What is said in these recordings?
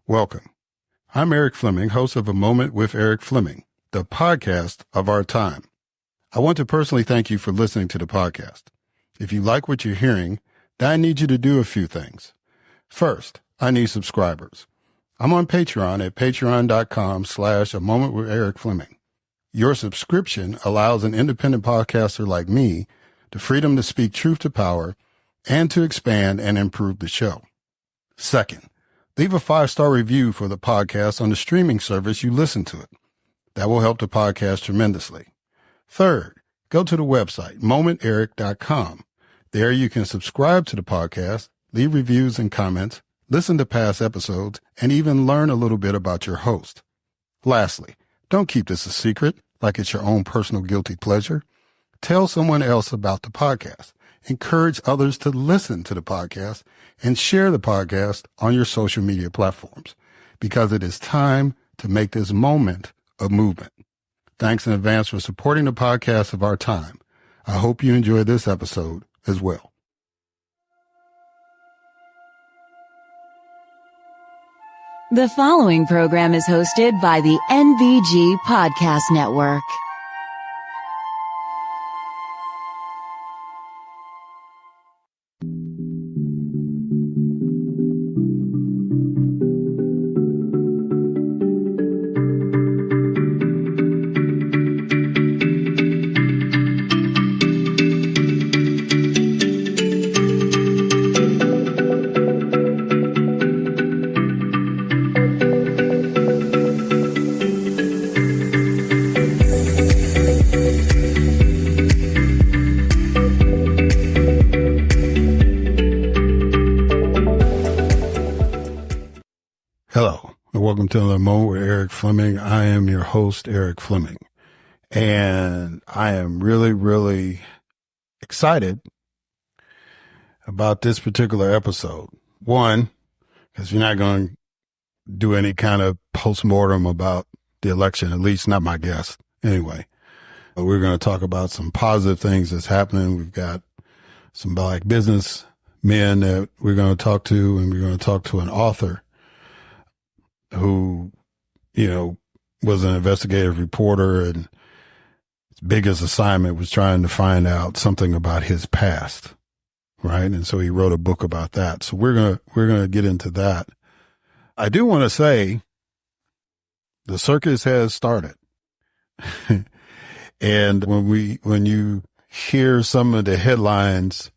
Welcome. I'm Eric Fleming, host of A Moment with Eric Fleming, the podcast of our time. I want to personally thank you for listening to the podcast. If you like what you're hearing, then I need you to do a few things. First, I need subscribers. I'm on Patreon at patreon.com/A Moment with Eric Fleming. Your subscription allows an independent podcaster like me the freedom to speak truth to power and to expand and improve the show. Second, leave a 5-star review for the podcast on the streaming service you listen to it. That will help the podcast tremendously. Third, go to the website, momenteric.com. There you can subscribe to the podcast, leave reviews and comments, listen to past episodes, and even learn a little bit about your host. Lastly, don't keep this a secret like it's your own personal guilty pleasure. Tell someone else about the podcast. Encourage others to listen to the podcast and share the podcast on your social media platforms because it is time to make this moment a movement. Thanks in advance for supporting the podcast of our time. I hope you enjoy this episode as well. The following program is hosted by the NVG Podcast Network. Hello, and welcome to The Moment with Eric Fleming. I am your host, Eric Fleming, and I am really excited about this particular episode. One, because you're not going to do any kind of postmortem about the election, at least not my guest. Anyway, we're going to talk about some positive things that's happening. We've got some Black business men that we're going to talk to, and we're going to talk to an author who, was an investigative reporter, and his biggest assignment was trying to find out something about his past, right? And so he wrote a book about that. So we're going to get into that. I do want to say the circus has started. And when you hear some of the headlines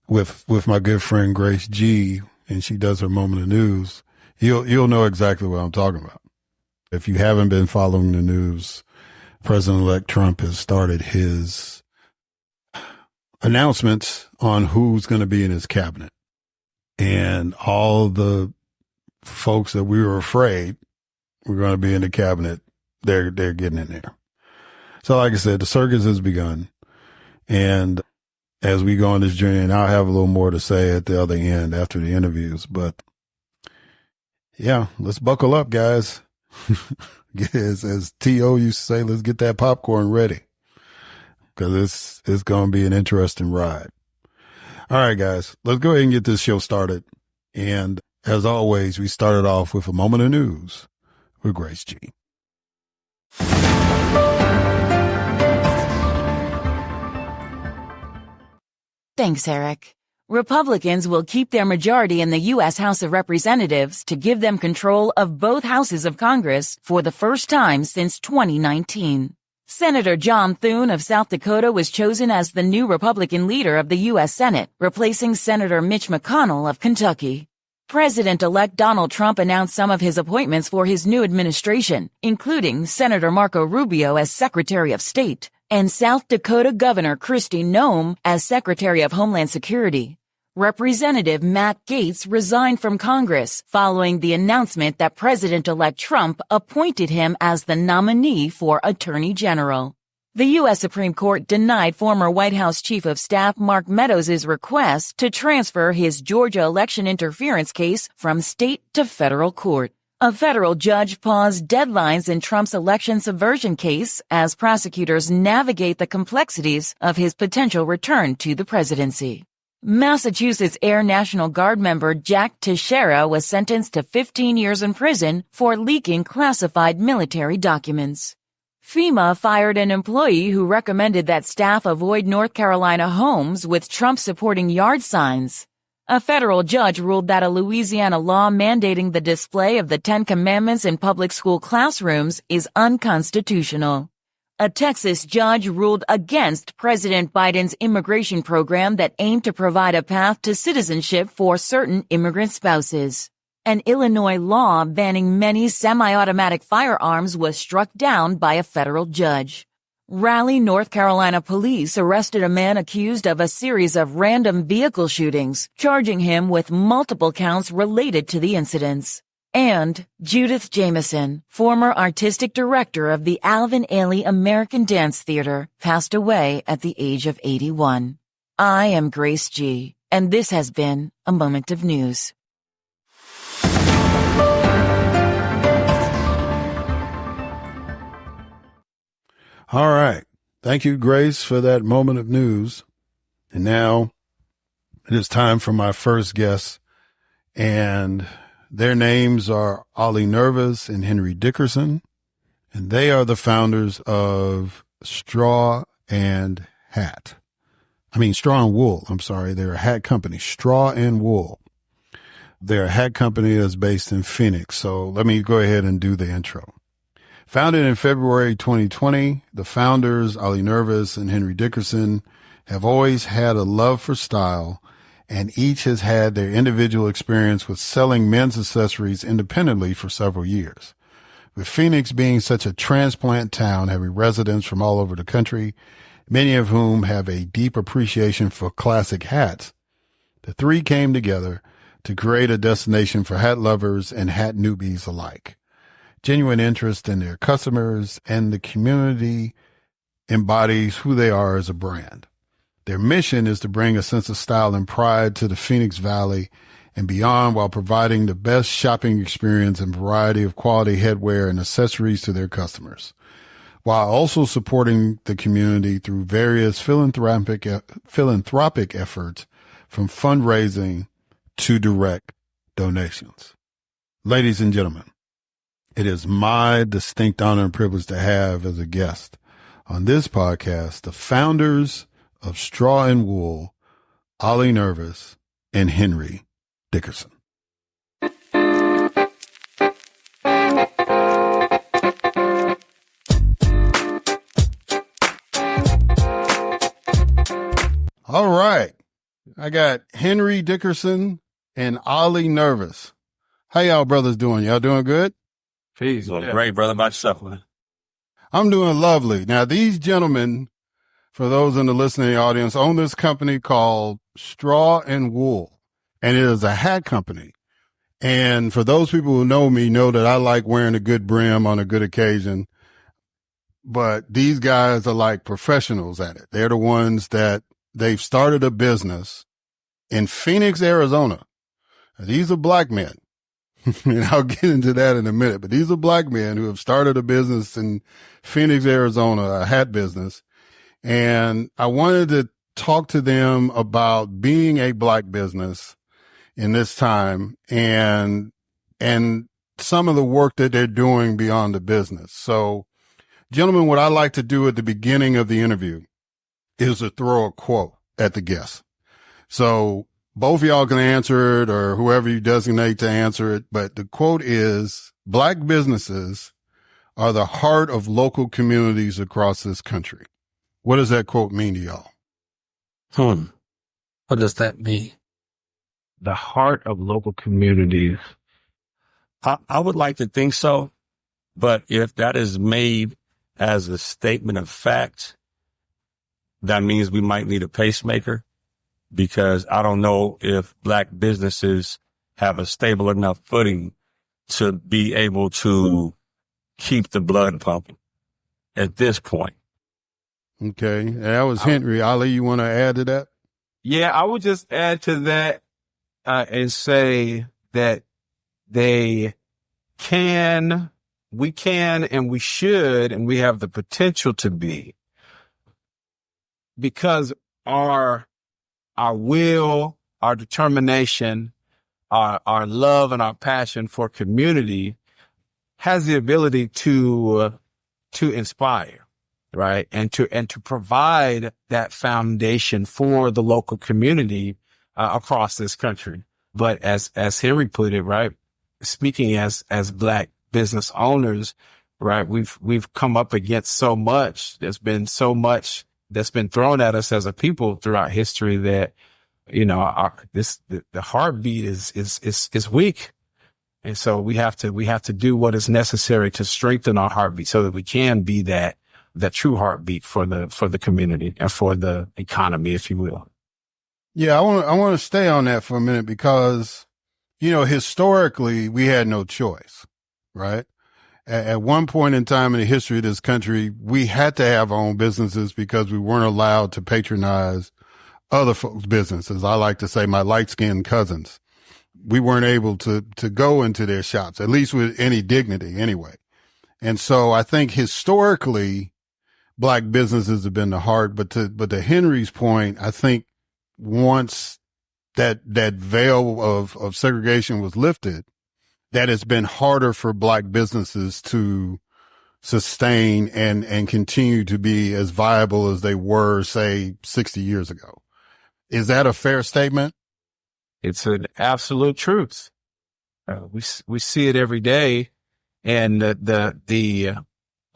with my good friend Grace G, and she does her moment of news, you'll know exactly what I'm talking about. If you haven't been following the news, President-elect Trump has started his announcements on who's going to be in his cabinet. And all the folks that we were afraid were going to be in the cabinet, they're getting in there. So like I said, the circus has begun. And as we go on this journey, and I'll have a little more to say at the other end after the interviews, but yeah, let's buckle up, guys. as T.O. used to say, let's get that popcorn ready because it's going to be an interesting ride. All right, guys, let's go ahead and get this show started. And as always, we started off with a moment of news with Grace G. Thanks, Eric. Republicans will keep their majority in the U.S. House of Representatives to give them control of both houses of Congress for the first time since 2019. Senator John Thune of South Dakota was chosen as the new Republican leader of the U.S. Senate, replacing Senator Mitch McConnell of Kentucky. President-elect Donald Trump announced some of his appointments for his new administration, including Senator Marco Rubio as Secretary of State and South Dakota Governor Kristi Noem as Secretary of Homeland Security. Representative Matt Gaetz resigned from Congress following the announcement that President-elect Trump appointed him as the nominee for Attorney General. The U.S. Supreme Court denied former White House Chief of Staff Mark Meadows' request to transfer his Georgia election interference case from state to federal court. A federal judge paused deadlines in Trump's election subversion case as prosecutors navigate the complexities of his potential return to the presidency. Massachusetts Air National Guard member Jack Teixeira was sentenced to 15 years in prison for leaking classified military documents. FEMA fired an employee who recommended that staff avoid North Carolina homes with Trump-supporting yard signs. A federal judge ruled that a Louisiana law mandating the display of the Ten Commandments in public school classrooms is unconstitutional. A Texas judge ruled against President Biden's immigration program that aimed to provide a path to citizenship for certain immigrant spouses. An Illinois law banning many semi-automatic firearms was struck down by a federal judge. Raleigh, North Carolina police arrested a man accused of a series of random vehicle shootings, charging him with multiple counts related to the incidents. And Judith Jamison, former artistic director of the Alvin Ailey American Dance Theater, passed away at the age of 81. I am Grace G., and this has been A Moment of News. All right. Thank you, Grace, for that moment of news. And now it is time for my first guest, and their names are Ollie Nervis and Henry Dickerson, and they are the founders of Straw and Wool. I'm sorry. They're a hat company, Straw and Wool. They're a hat company that's based in Phoenix. So let me go ahead and do the intro. Founded in February 2020, the founders, Ollie Nervis and Henry Dickerson, have always had a love for style, and each has had their individual experience with selling men's accessories independently for several years. With Phoenix being such a transplant town, having residents from all over the country, many of whom have a deep appreciation for classic hats, the three came together to create a destination for hat lovers and hat newbies alike. Genuine interest in their customers and the community embodies who they are as a brand. Their mission is to bring a sense of style and pride to the Phoenix Valley and beyond, while providing the best shopping experience and variety of quality headwear and accessories to their customers, while also supporting the community through various philanthropic efforts, from fundraising to direct donations. Ladies and gentlemen, it is my distinct honor and privilege to have as a guest on this podcast the founders of Straw and Wool, Ollie Nervis and Henry Dickerson. All right. I got Henry Dickerson and Ollie Nervis. How y'all brothers doing? Y'all doing good? Peace. Doing great, brother. Myself, man. I'm doing lovely. Now, these gentlemen, for those in the listening audience, own this company called Straw and Wool, and it is a hat company. And for those people who know me, know that I like wearing a good brim on a good occasion. But these guys are like professionals at it. They're the ones that they've started a business in Phoenix, Arizona. Now, these are black men. And I'll get into that in a minute. But these are black men who have started a business in Phoenix, Arizona, a hat business. And I wanted to talk to them about being a black business in this time and some of the work that they're doing beyond the business. So, gentlemen, what I like to do at the beginning of the interview is to throw a quote at the guest. So both of y'all can answer it, or whoever you designate to answer it. But the quote is, "Black businesses are the heart of local communities across this country." What does that quote mean to y'all? What does that mean? The heart of local communities. I would like to think so, but if that is made as a statement of fact, that means we might need a pacemaker, because I don't know if black businesses have a stable enough footing to be able to keep the blood pumping at this point. Okay. That was Henry. Ollie, you want to add to that? Yeah, I would just add to that and say that we can, and we should, and we have the potential to be, because our our will, our determination, our love and our passion for community has the ability to inspire, right? And to provide that foundation for the local community, across this country. But as Henry put it, right? Speaking as Black business owners, right? We've come up against so much. There's been so much that's been thrown at us as a people throughout history that, you know, the heartbeat is weak. And so we have to do what is necessary to strengthen our heartbeat so that we can be that true heartbeat for the community and for the economy, if you will. Yeah, I want to stay on that for a minute because, you know, historically we had no choice, right? At one point in time in the history of this country, we had to have our own businesses because we weren't allowed to patronize other folks' businesses. I like to say my light-skinned cousins. We weren't able to go into their shops, at least with any dignity anyway. And so I think historically Black businesses have been the heart, but to Henry's point, I think once that veil of segregation was lifted, that it's been harder for Black businesses to sustain and continue to be as viable as they were, say, 60 years ago. Is that a fair statement? It's an absolute truth. We see it every day. And the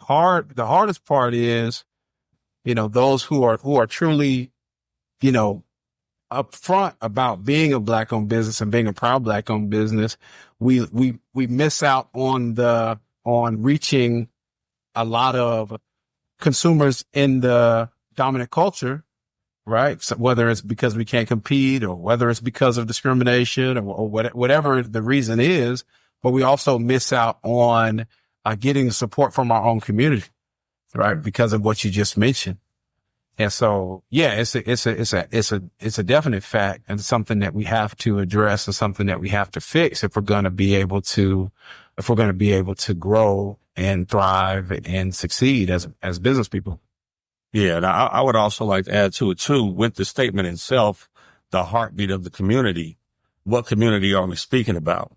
hardest part is, you know, those who are truly, you know, upfront about being a Black owned business and being a proud Black owned business. We miss out on reaching a lot of consumers in the dominant culture, right? So whether it's because we can't compete or whether it's because of discrimination or whatever the reason is, but we also miss out on getting the support from our own community, right? Because of what you just mentioned. And so, yeah, it's a definite fact and something that we have to address and something that we have to fix if we're going to be able to grow and thrive and succeed as business people. Yeah. And I would also like to add to it too, with the statement itself, the heartbeat of the community. What community are we speaking about?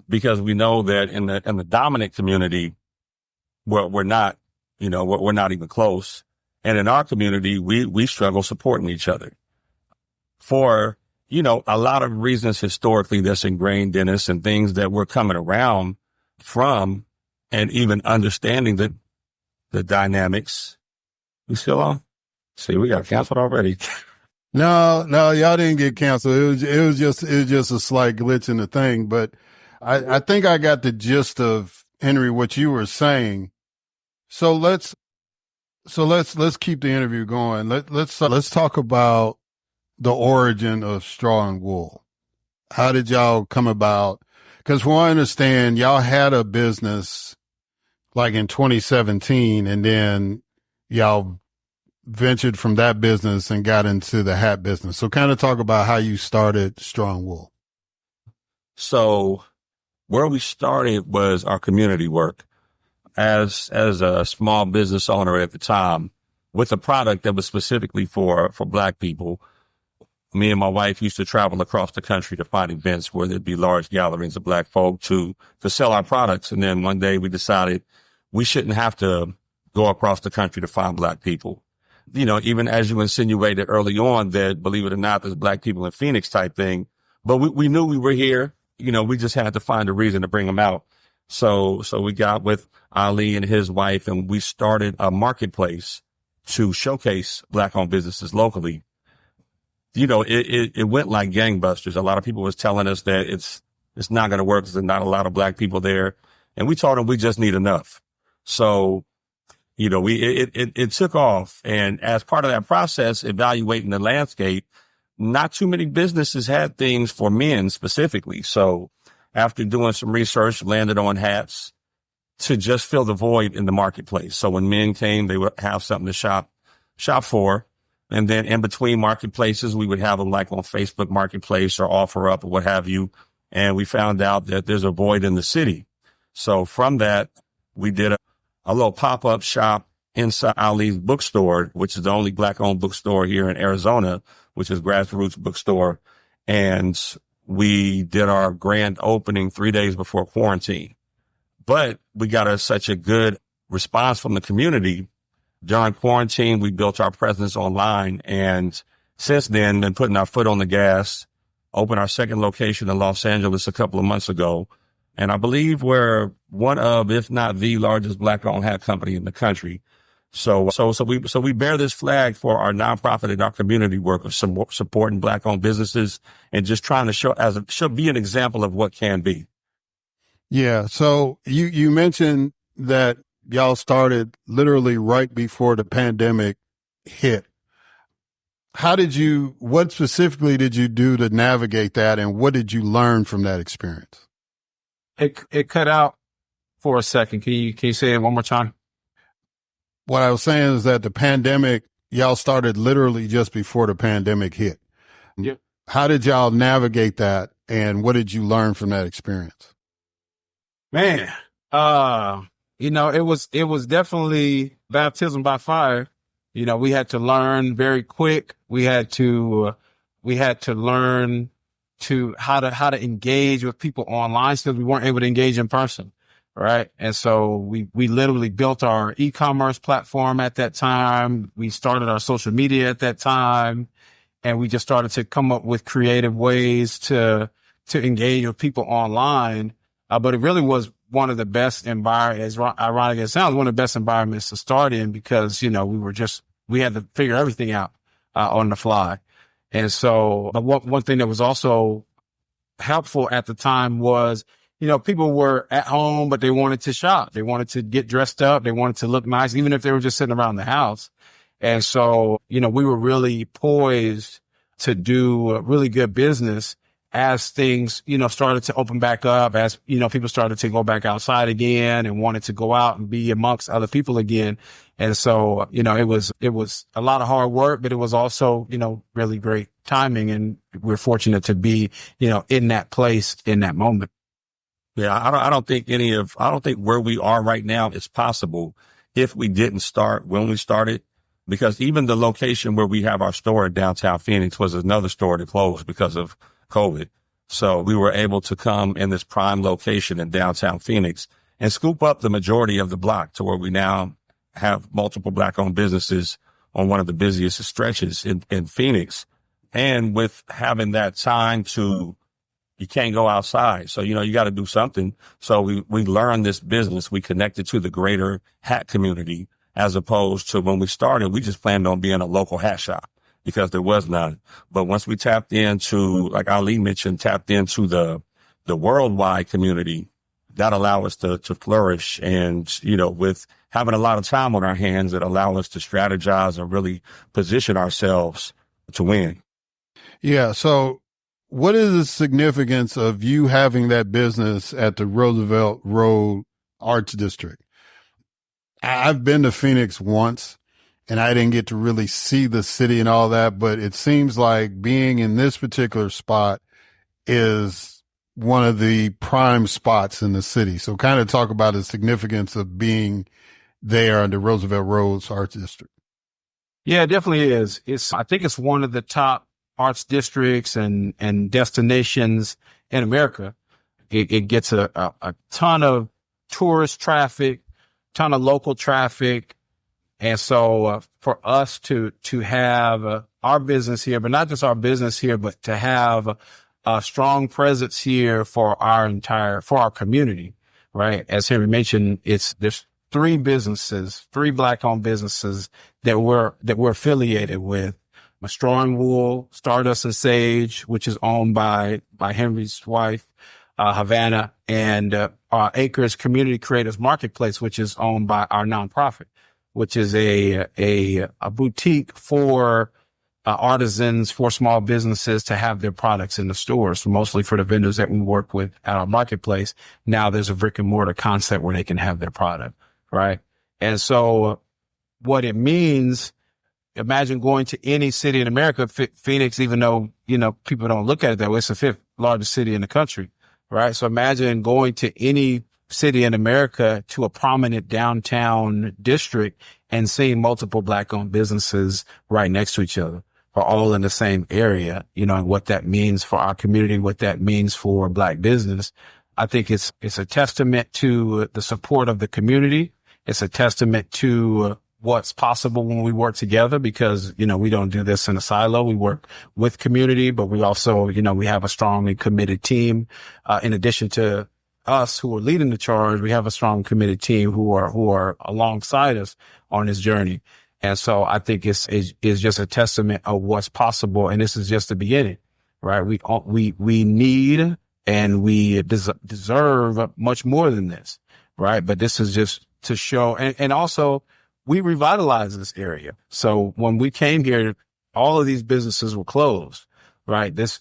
Because we know that in the dominant community, we're not even close. And in our community, we struggle supporting each other for, you know, a lot of reasons historically that's ingrained in us and things that we're coming around from and even understanding the dynamics. We still on? See, we got canceled already. No, y'all didn't get canceled. It was just a slight glitch in the thing, but I think I got the gist of, Henry, what you were saying. So let's keep the interview going. Let's talk about the origin of Straw and Wool. How did y'all come about? Because from what I understand, y'all had a business like in 2017, and then y'all ventured from that business and got into the hat business. So kind of talk about how you started Straw and Wool. So where we started was our community work. As a small business owner at the time, with a product that was specifically for Black people, me and my wife used to travel across the country to find events where there'd be large gatherings of Black folk to sell our products. And then one day we decided we shouldn't have to go across the country to find Black people. You know, even as you insinuated early on that, believe it or not, there's Black people in Phoenix type thing. But we knew we were here. You know, we just had to find a reason to bring them out. So we got with Ali and his wife, and we started a marketplace to showcase Black-owned businesses locally. You know, it went like gangbusters. A lot of people was telling us that it's not going to work because there's not a lot of Black people there. And we told them we just need enough. So, you know, it took off. And as part of that process, evaluating the landscape, not too many businesses had things for men specifically. So after doing some research, landed on hats to just fill the void in the marketplace. So when men came, they would have something to shop for. And then in between marketplaces, we would have them like on Facebook Marketplace or OfferUp or what have you. And we found out that there's a void in the city. So from that, we did a little pop-up shop inside Ali's bookstore, which is the only Black-owned bookstore here in Arizona, which is Grassroots Bookstore. And we did our grand opening 3 days before quarantine. But we got such a good response from the community. During quarantine, we built our presence online. And since then, been putting our foot on the gas, opened our second location in Los Angeles a couple of months ago. And I believe we're one of, if not the largest Black-owned hat company in the country. So we bear this flag for our nonprofit and our community work of supporting Black-owned businesses and just trying to should be an example of what can be. Yeah. So you mentioned that y'all started literally right before the pandemic hit. What specifically did you do to navigate that, and what did you learn from that experience? It cut out for a second. Can you say it one more time? What I was saying is that the pandemic, y'all started literally just before the pandemic hit. Yep. How did y'all navigate that, and what did you learn from that experience? Man, it was definitely baptism by fire. We had to learn very quick. We had to learn how to engage with people online because we weren't able to engage in person. Right. And so we literally built our e-commerce platform at that time. We started our social media at that time, and we just started to come up with creative ways to engage with people online. But it really was one of the best environments, as ironic as it sounds, one of the best environments to start in because, we had to figure everything out on the fly. And so one thing that was also helpful at the time was, people were at home, but they wanted to shop. They wanted to get dressed up. They wanted to look nice, even if they were just sitting around the house. And so, we were really poised to do a really good business as things, started to open back up, as, people started to go back outside again and wanted to go out and be amongst other people again. And so, it was a lot of hard work, but it was also, really great timing. And we're fortunate to be, in that place in that moment. Yeah, I don't think where we are right now is possible if we didn't start when we started, because even the location where we have our store in downtown Phoenix was another store that closed because of COVID. So we were able to come in this prime location in downtown Phoenix and scoop up the majority of the block to where we now have multiple Black-owned businesses on one of the busiest stretches in Phoenix. And with having that time you can't go outside. So, you got to do something. So we learned this business. We connected to the greater hat community as opposed to when we started, we just planned on being a local hat shop because there was none. But once we tapped into, like Ali mentioned, tapped into the worldwide community, that allowed us to flourish. And, with having a lot of time on our hands, it allowed us to strategize and really position ourselves to win. Yeah. So, what is the significance of you having that business at the Roosevelt Road Arts District? I've been to Phoenix once, and I didn't get to really see the city and all that, but it seems like being in this particular spot is one of the prime spots in the city. So kind of talk about the significance of being there in the Roosevelt Road Arts District. Yeah, it definitely is. I think it's one of the top arts districts and destinations in America. It gets a ton of tourist traffic, ton of local traffic. And so for us to have our business here, but not just our business here, but to have a strong presence here for our community, right? As Henry mentioned, there's three Black-owned businesses that we're affiliated with. Straw and Wool, Stardust and Sage, which is owned by Henry's wife, Havana, and our Acres Community Creators Marketplace, which is owned by our nonprofit, which is a boutique for artisans, for small businesses to have their products in the stores, mostly for the vendors that we work with at our marketplace. Now there's a brick and mortar concept where they can have their product, right? And so what it means, imagine going to any city in America, Phoenix, even though, people don't look at it that way, it's the fifth largest city in the country, right? So imagine going to any city in America to a prominent downtown district and seeing multiple Black owned businesses right next to each other, are all in the same area, and what that means for our community, what that means for Black business. I think it's a testament to the support of the community. It's a testament to what's possible when we work together, because, we don't do this in a silo. We work with community, but we also, we have a strongly committed team. In addition to us who are leading the charge, we have a strong committed team who are alongside us on this journey. And so I think it's just a testament of what's possible. And this is just the beginning, right? We need and we deserve much more than this, right? But this is just to show, and also we revitalized this area. So when we came here, all of these businesses were closed, right? This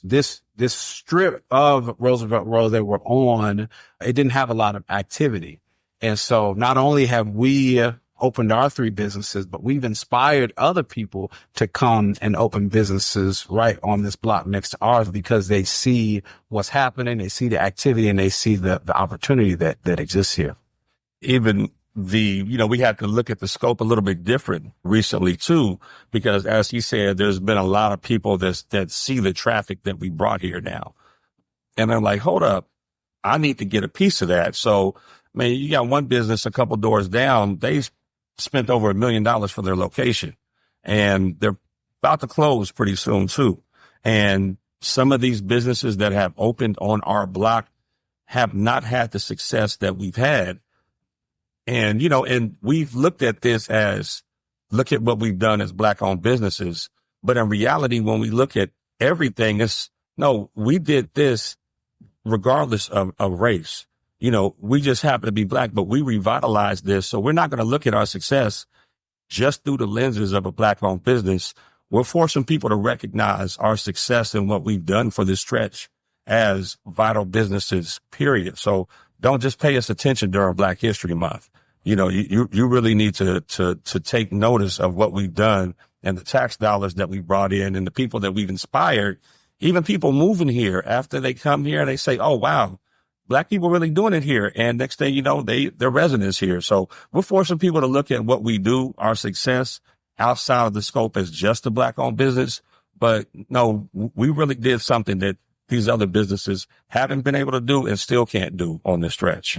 strip of Roosevelt Road that we're on, it didn't have a lot of activity. And so not only have we opened our 3 businesses, but we've inspired other people to come and open businesses right on this block next to ours, because they see what's happening, they see the activity, and they see the opportunity that exists here. Even we had to look at the scope a little bit different recently too, because as he said, there's been a lot of people that see the traffic that we brought here now. And I'm like, hold up, I need to get a piece of that. So, man, you got one business a couple doors down, they spent over $1 million for their location, and they're about to close pretty soon too. And some of these businesses that have opened on our block have not had the success that we've had. And, and we've looked at this as, look at what we've done as Black owned businesses. But in reality, when we look at everything, we did this regardless of race. We just happen to be Black, but we revitalized this. So we're not going to look at our success just through the lenses of a Black owned business. We're forcing people to recognize our success and what we've done for this stretch as vital businesses, period. So don't just pay us attention during Black History Month. You really need to take notice of what we've done and the tax dollars that we brought in and the people that we've inspired. Even people moving here after they come here, they say, oh, wow, Black people really doing it here. And next thing you know, they're residents here. So we're forcing people to look at what we do, our success outside of the scope as just a Black owned business. But no, we really did something that these other businesses haven't been able to do and still can't do on this stretch.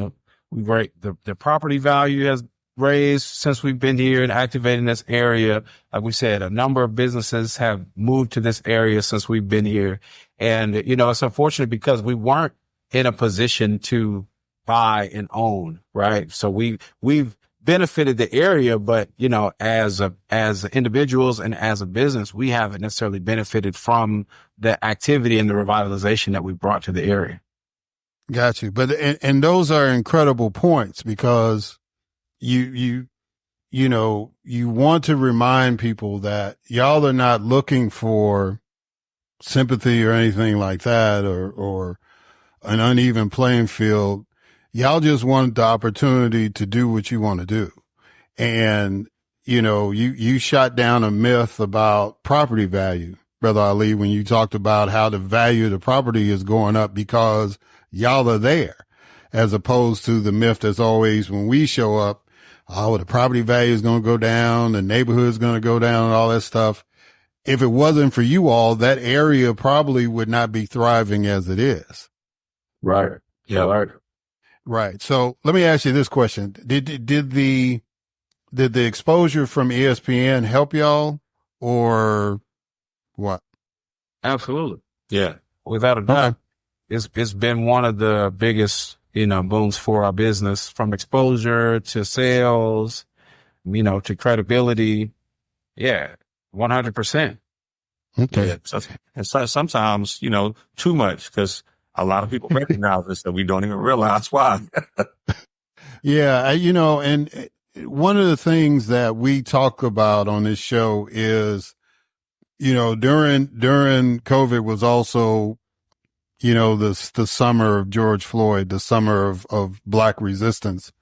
The property value has raised since we've been here and activating this area. Like we said, a number of businesses have moved to this area since we've been here. And, it's unfortunate because we weren't in a position to buy and own, right? So we've benefited the area, but, as individuals and as a business, we haven't necessarily benefited from the activity and the revitalization that we brought to the area. Got you. But, and those are incredible points, because you want to remind people that y'all are not looking for sympathy or anything like that, or an uneven playing field. Y'all just want the opportunity to do what you want to do. And, you shot down a myth about property value, Brother Ali, when you talked about how the value of the property is going up because y'all are there, as opposed to the myth that's always when we show up, oh, the property value is going to go down, the neighborhood is going to go down, and all that stuff. If it wasn't for you all, that area probably would not be thriving as it is. Right. Yeah. Right. Right. So let me ask you this question. Did the exposure from ESPN help y'all, or what? Absolutely. Yeah. Without a doubt. Okay. It's been one of the biggest, booms for our business, from exposure to sales, to credibility. Yeah. 100%. Okay. Yeah. And so sometimes, too much, because a lot of people recognize this that we don't even realize why. Yeah. And one of the things that we talk about on this show is, during COVID was also, the summer of George Floyd, the summer of Black resistance.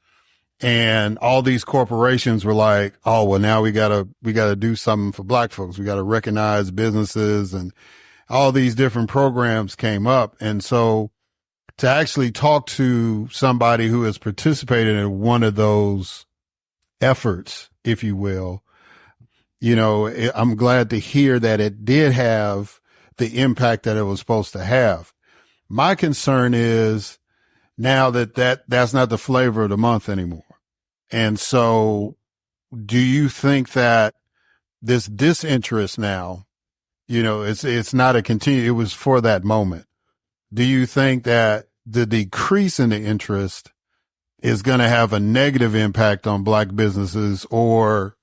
And all these corporations were like, oh, well, now we gotta do something for Black folks. We gotta recognize businesses, and all these different programs came up. And so to actually talk to somebody who has participated in one of those efforts, if you will. I'm glad to hear that it did have the impact that it was supposed to have. My concern is now that's not the flavor of the month anymore. And so do you think that this disinterest now, it's not a it was for that moment. Do you think that the decrease in the interest is going to have a negative impact on Black businesses or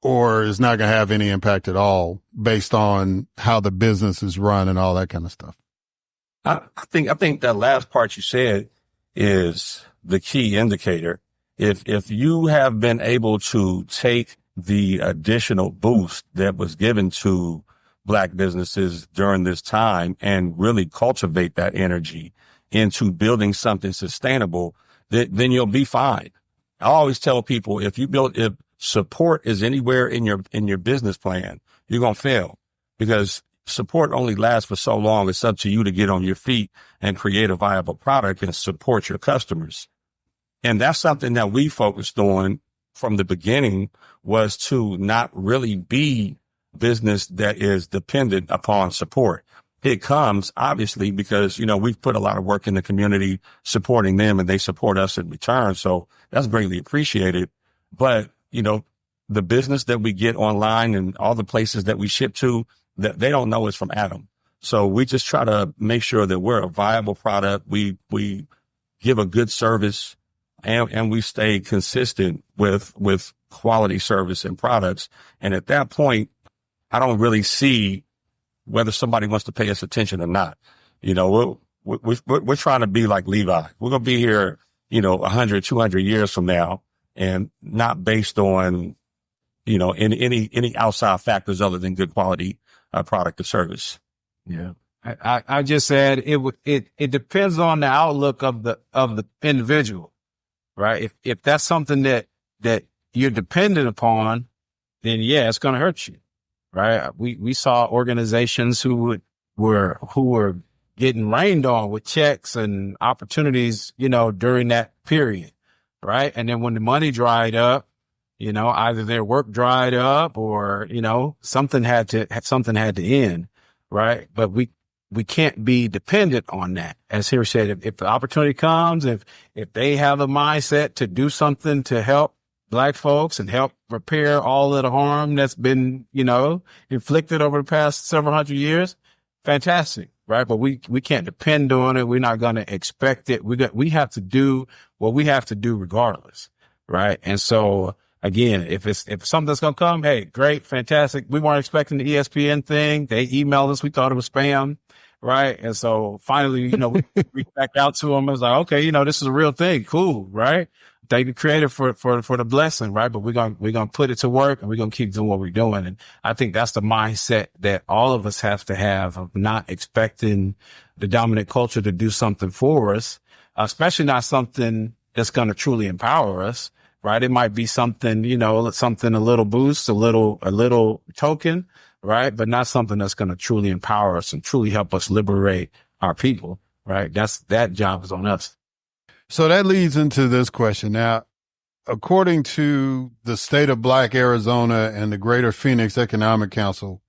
is not going to have any impact at all based on how the business is run and all that kind of stuff? I think that last part you said is the key indicator. If you have been able to take the additional boost that was given to Black businesses during this time and really cultivate that energy into building something sustainable, then you'll be fine. I always tell people, if support is anywhere in your business plan, you're going to fail, because support only lasts for so long. It's up to you to get on your feet and create a viable product and support your customers. And that's something that we focused on from the beginning, was to not really be business that is dependent upon support. It comes obviously because, we've put a lot of work in the community supporting them and they support us in return. So that's greatly appreciated. But, the business that we get online and all the places that we ship to, that they don't know is from Adam. So we just try to make sure that we're a viable product. We give a good service and we stay consistent with quality service and products. And at that point, I don't really see whether somebody wants to pay us attention or not. We're trying to be like Levi. We're going to be here, 100, 200 years from now, and not based on, any outside factors other than good quality product or service. Yeah. I just said it depends on the outlook of the individual, right? If that's something that you're dependent upon, then yeah, it's going to hurt you. Right. We saw organizations who were getting rained on with checks and opportunities, during that period. Right. And then when the money dried up, either their work dried up or, something had to end. Right. But we can't be dependent on that. As Harry said, if the opportunity comes, if they have a mindset to do something to help Black folks and help repair all of the harm that's been, inflicted over the past several hundred years, fantastic, right? But we can't depend on it. We're not going to expect it. We have to do what we have to do regardless, right? And so again, if something's going to come, hey, great, fantastic. We weren't expecting the ESPN thing. They emailed us. We thought it was spam, right? And so finally, we reached back out to them. I was like, okay, this is a real thing. Cool, right? Thank the Creator for the blessing, right? But we're gonna put it to work and we're gonna keep doing what we're doing. And I think that's the mindset that all of us have to have, of not expecting the dominant culture to do something for us, especially not something that's gonna truly empower us, right? It might be something, something a little boost, a little token, right? But not something that's gonna truly empower us and truly help us liberate our people, right? That job is on us. So that leads into this question. Now, according to the State of Black Arizona and the Greater Phoenix Economic Council,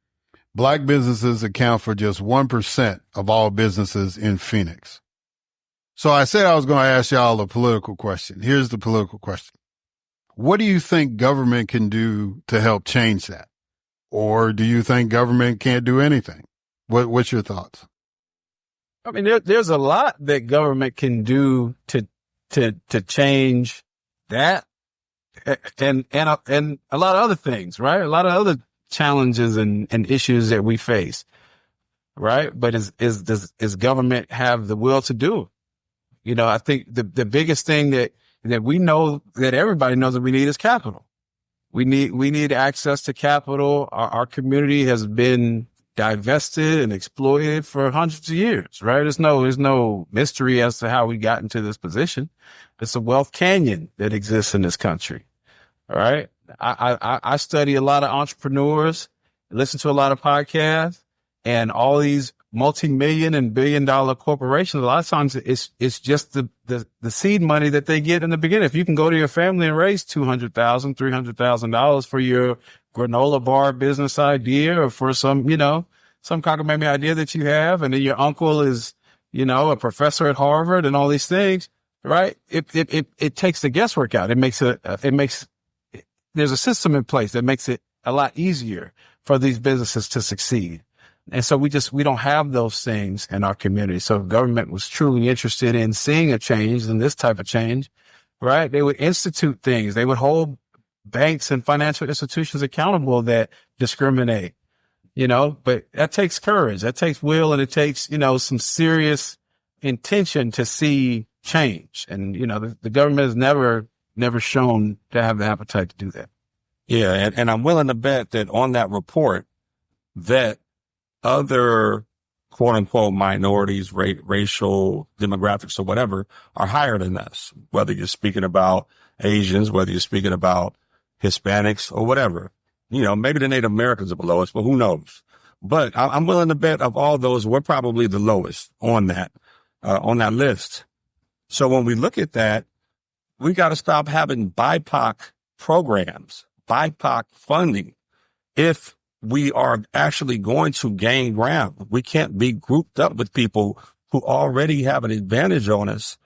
Black businesses account for just 1% of all businesses in Phoenix. So I said I was going to ask y'all a political question. Here's the political question. What do you think government can do to help change that? Or do you think government can't do anything? What's your thoughts? I mean, there's a lot that government can do to change that, and a lot of other things, right? A lot of other challenges and issues that we face, right? But does government have the will to do it? I think the biggest thing that we know, that everybody knows that we need, is capital. We need access to capital. Our community has been divested and exploited for hundreds of years, right? There's no mystery as to how we got into this position. It's a wealth canyon that exists in this country. All right. I study a lot of entrepreneurs, listen to a lot of podcasts, and all these multi-million and billion-dollar corporations, a lot of times it's just the seed money that they get in the beginning. If you can go to your family and raise $200,000, $300,000 for your granola bar business idea, or for some cockamamie idea that you have, and then your uncle is, a professor at Harvard and all these things, right? It takes the guesswork out. There's a system in place that makes it a lot easier for these businesses to succeed. And so we don't have those things in our community. So if government was truly interested in seeing a change, and this type of change, right, they would institute things. They would hold banks and financial institutions accountable that discriminate, but that takes courage. That takes will, and it takes, some serious intention to see change. And, the government has never shown to have the appetite to do that. Yeah. And I'm willing to bet that on that report that other quote unquote minorities, racial demographics or whatever are higher than us, whether you're speaking about Asians, whether you're speaking about Hispanics or whatever. Maybe the Native Americans are below us, but who knows? But I'm willing to bet of all those, we're probably the lowest on that list. So when we look at that, we got to stop having BIPOC programs, BIPOC funding. If we are actually going to gain ground, we can't be grouped up with people who already have an advantage on us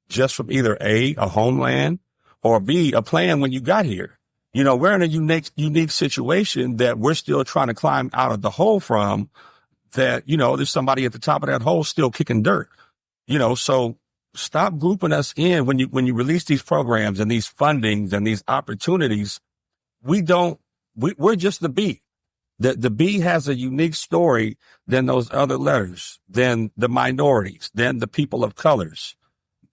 just from either A, a homeland, or B, a plan when you got here. We're in a unique situation that we're still trying to climb out of the hole from, that, there's somebody at the top of that hole still kicking dirt, so stop grouping us in when you release these programs and these fundings and these opportunities. We're just the B. The B has a unique story than those other letters, than the minorities, than the people of colors.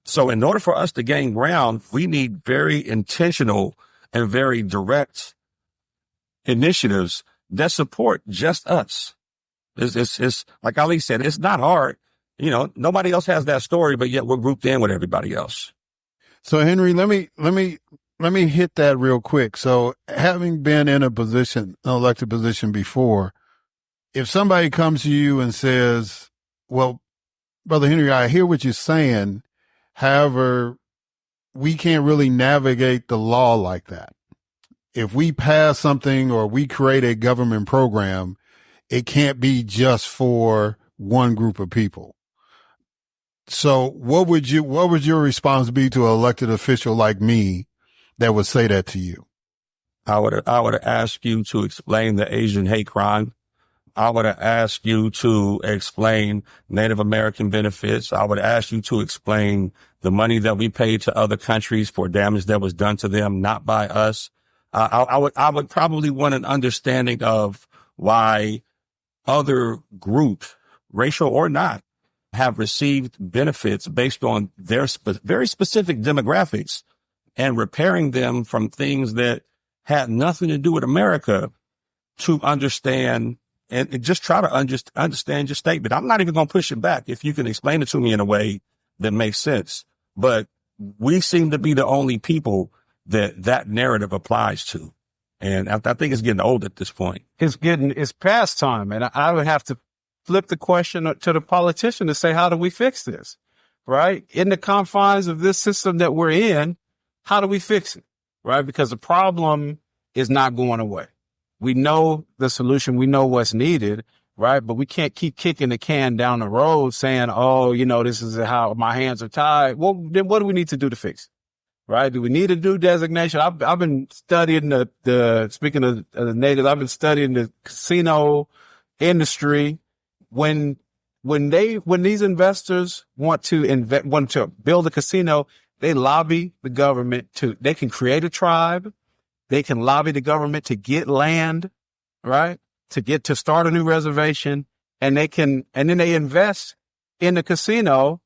So in order for us to gain ground, we need very intentional and very direct initiatives that support just us. It's like Ali said, it's not hard. Nobody else has that story, but yet we're grouped in with everybody else. So Henry, let me hit that real quick. So having been in an elected position before, if somebody comes to you and says, well, Brother Henry, I hear what you're saying. However, we can't really navigate the law like that. If we pass something or we create a government program, it can't be just for one group of people. So what would your response be to an elected official like me that would say that to you? I would ask you to explain the Asian hate crime. I would ask you to explain Native American benefits. I would ask you to explain the money that we pay to other countries for damage that was done to them, not by us. I would probably want an understanding of why other groups, racial or not, have received benefits based on their very specific demographics, and repairing them from things that had nothing to do with America, to understand and just try to understand your statement. I'm not even going to push it back if you can explain it to me in a way that makes sense. But we seem to be the only people that narrative applies to. And I think it's getting old at this point. It's past time. And I would have to flip the question to the politician to say, how do we fix this? Right? In the confines of this system that we're in, how do we fix it? Right? Because the problem is not going away. We know the solution. We know what's needed, right? But we can't keep kicking the can down the road saying, oh, this is how my hands are tied. Well, then what do we need to do to fix it? Right? Do we need a new designation? I've been studying speaking of the natives, I've been studying the casino industry. When these investors want to build a casino, they lobby the government they can create a tribe. They can lobby the government to get land, right? To start a new reservation, and then they invest in the casino,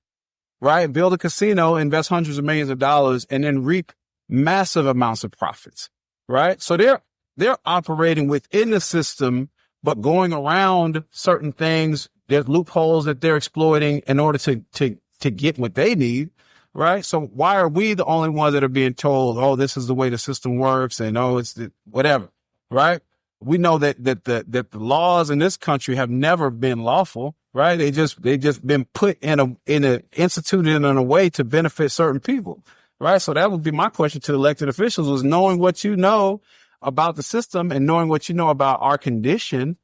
right? Build a casino, invest hundreds of millions of dollars, and then reap massive amounts of profits, right? So they're operating within the system, but going around certain things. There's loopholes that they're exploiting in order to get what they need. Right. So why are we the only ones that are being told, oh, this is the way the system works, and it's whatever. Right. We know that the laws in this country have never been lawful. right? They just been put instituted in a way to benefit certain people, right? So that would be my question to the elected officials, was knowing what you know about the system and knowing what you know about our condition.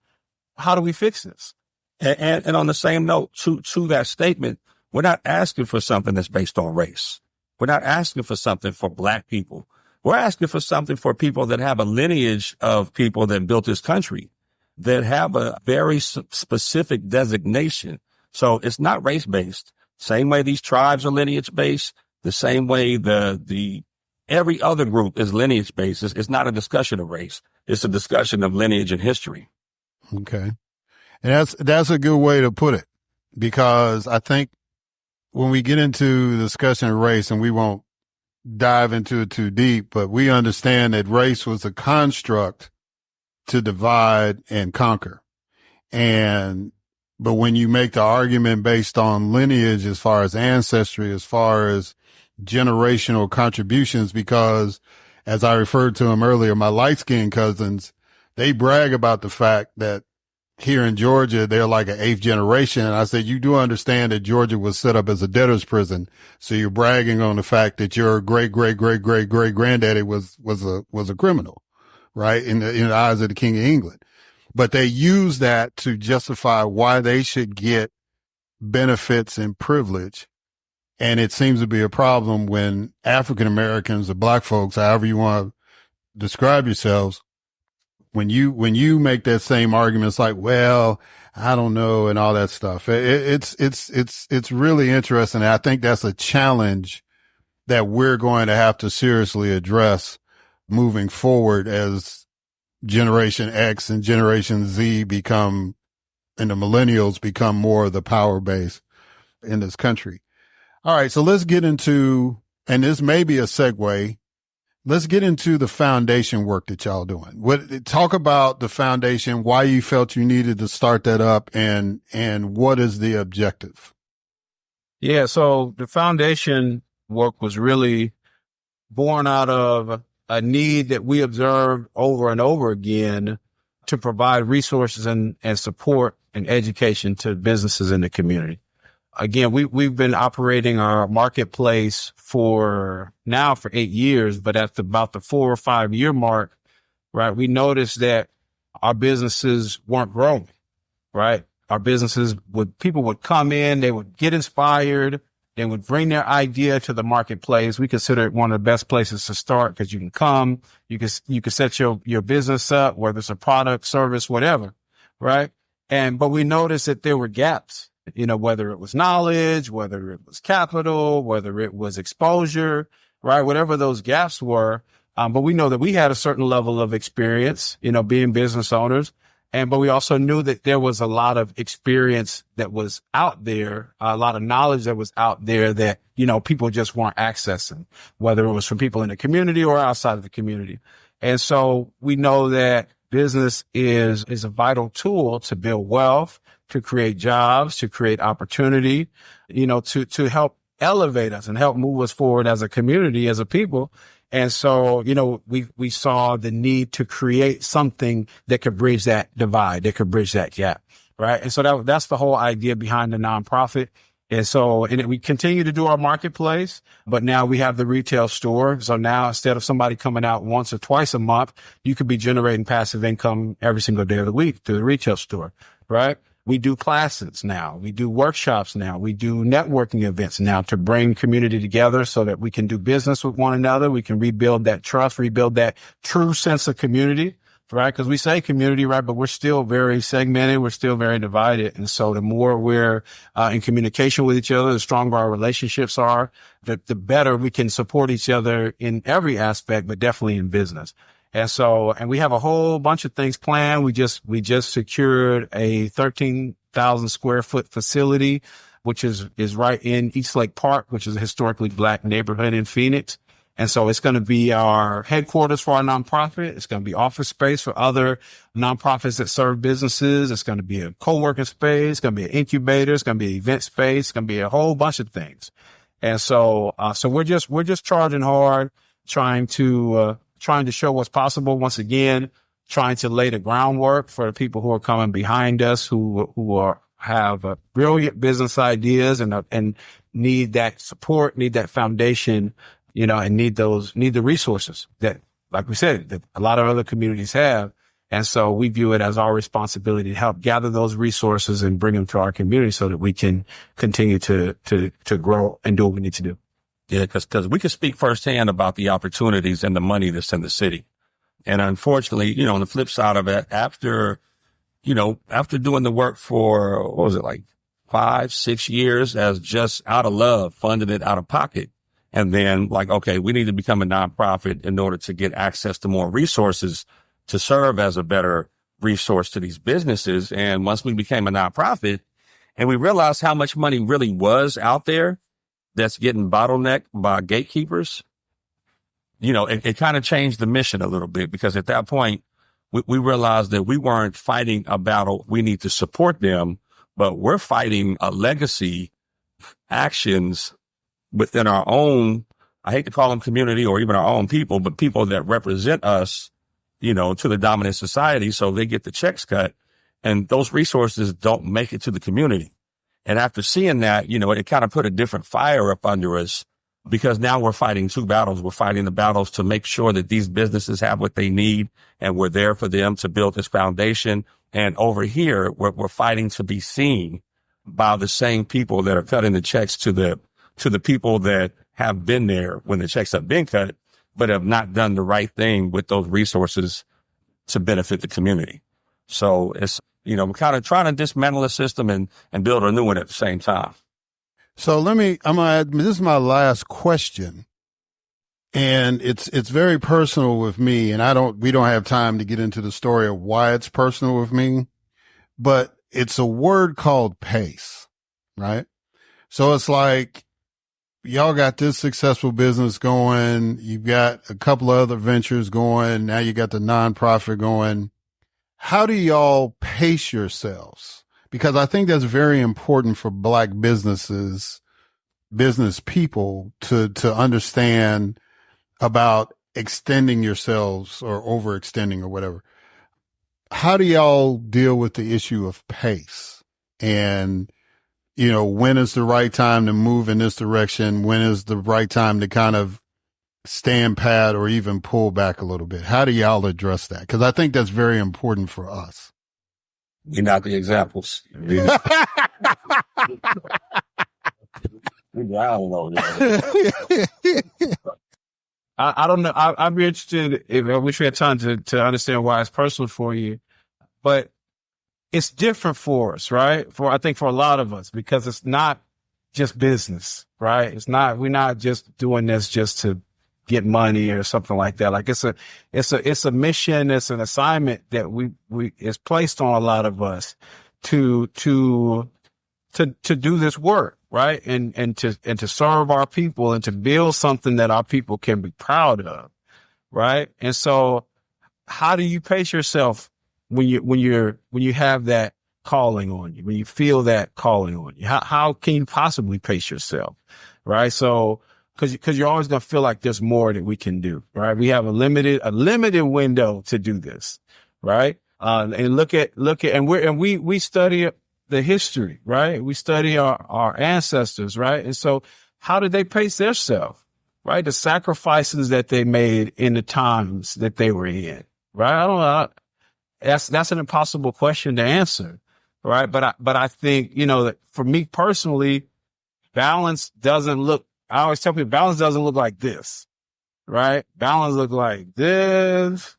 How do we fix this? And on the same note, to that statement, we're not asking for something that's based on race. We're not asking for something for Black people. We're asking for something for people that have a lineage of people that built this country, that have a very specific designation. So it's not race-based. Same way these tribes are lineage-based, the same way the every other group is lineage-based. It's not a discussion of race. It's a discussion of lineage and history. Okay. And that's a good way to put it, because I think when we get into the discussion of race, and we won't dive into it too deep, but we understand that race was a construct to divide and conquer. But when you make the argument based on lineage, as far as ancestry, as far as generational contributions, because as I referred to them earlier, my light-skinned cousins, they brag about the fact that here in Georgia, they're like an 8th generation. And I said, you do understand that Georgia was set up as a debtor's prison. So you're bragging on the fact that your great granddaddy was a criminal, right? In the eyes of the King of England. But they use that to justify why they should get benefits and privilege. And it seems to be a problem when African Americans or Black folks, however you want to describe yourselves, when you make that same argument, it's like, well, I don't know, and all that stuff. It's really interesting. I think that's a challenge that we're going to have to seriously address moving forward as Generation X and Generation Z become, and the millennials become more of the power base in this country. All right. So let's get into, and this may be a segue. Let's get into the foundation work that y'all doing. Talk about the foundation, why you felt you needed to start that up, and what is the objective? Yeah. So the foundation work was really born out of a need that we observed over and over again to provide resources and support and education to businesses in the community. Again, we've been operating our marketplace for 8 years, but at about the 4 or 5 year mark, right, we noticed that our businesses weren't growing, right? Our businesses people would come in, they would get inspired, they would bring their idea to the marketplace. We consider it one of the best places to start, because you can come, you can set your business up, whether it's a product, service, whatever, right? But we noticed that there were gaps. Whether it was knowledge, whether it was capital, whether it was exposure, right? Whatever those gaps were. But we know that we had a certain level of experience, being business owners. But we also knew that there was a lot of experience that was out there, a lot of knowledge that was out there that, people just weren't accessing, whether it was from people in the community or outside of the community. And so we know that business is a vital tool to build wealth, to create jobs, to create opportunity, to help elevate us and help move us forward as a community, as a people. And so, we saw the need to create something that could bridge that divide, that could bridge that gap, right? And so that's the whole idea behind the nonprofit. And we continue to do our marketplace, but now we have the retail store. So now, instead of somebody coming out once or twice a month, you could be generating passive income every single day of the week through the retail store, right? We do classes now. We do workshops now. We do networking events now to bring community together so that we can do business with one another. We can rebuild that trust, rebuild that true sense of community, right? Because we say community, right? But we're still very segmented. We're still very divided. And so the more we're in communication with each other, the stronger our relationships are, the better we can support each other in every aspect, but definitely in business. And we have a whole bunch of things planned. We just secured a 13,000 square foot facility, which is right in East Lake Park, which is a historically Black neighborhood in Phoenix. And so it's going to be our headquarters for our nonprofit. It's going to be office space for other nonprofits that serve businesses. It's going to be a co-working space. It's going to be an incubator. It's going to be an event space. It's going to be a whole bunch of things. And so we're just charging hard, trying to show what's possible. Once again, trying to lay the groundwork for the people who are coming behind us, who have brilliant business ideas and need that support, need that foundation, and need the resources that, like we said, that a lot of other communities have. And so we view it as our responsibility to help gather those resources and bring them to our community so that we can continue to grow and do what we need to do. Yeah, because we can speak firsthand about the opportunities and the money that's in the city. And unfortunately, on the flip side of it, after doing the work for, what was it, like 5-6 years as just out of love, funding it out of pocket. And then like, okay, we need to become a nonprofit in order to get access to more resources to serve as a better resource to these businesses. And once we became a nonprofit and we realized how much money really was out there that's getting bottlenecked by gatekeepers, it kind of changed the mission a little bit, because at that point we realized that we weren't fighting a battle. We need to support them, but we're fighting a legacy actions within our own, I hate to call them community or even our own people, but people that represent us, to the dominant society. So they get the checks cut and those resources don't make it to the community. And after seeing that, it kind of put a different fire up under us, because now we're fighting two battles. We're fighting the battles to make sure that these businesses have what they need and we're there for them to build this foundation. And over here, we're fighting to be seen by the same people that are cutting the checks to the people that have been there when the checks have been cut, but have not done the right thing with those resources to benefit the community. So it's, we're kind of trying to dismantle the system and build a new one at the same time. So this is my last question, and it's very personal with me, and we don't have time to get into the story of why it's personal with me, but it's a word called pace, right? So it's like, y'all got this successful business going. You've got a couple of other ventures going. Now you got the nonprofit going. How do y'all pace yourselves? Because I think that's very important for Black business people to understand about extending yourselves or overextending or whatever. How do y'all deal with the issue of pace? And when is the right time to move in this direction? When is the right time to kind of stand pat or even pull back a little bit? How do y'all address that? Because I think that's very important for us. We're not the examples. I don't know. I'd be interested if I wish we had time to understand why it's personal for you, but it's different for us, right? I think for a lot of us, because it's not just business, right? We're not just doing this just to get money or something like that. Like it's a mission, it's an assignment that is placed on a lot of us to do this work, right? And to serve our people and to build something that our people can be proud of, right? And so how do you pace yourself when you have that calling on you, when you feel that calling on you? How can you possibly pace yourself, right? So, cause you're always going to feel like there's more that we can do, right? We have a limited window to do this, right? And look at, and we study the history, right? We study our ancestors, right? And so how did they pace themselves, right? The sacrifices that they made in the times that they were in, right? I don't know. That's an impossible question to answer, right? But I think, that for me personally, balance doesn't look, I always tell people balance doesn't look like this, right? Balance look like this.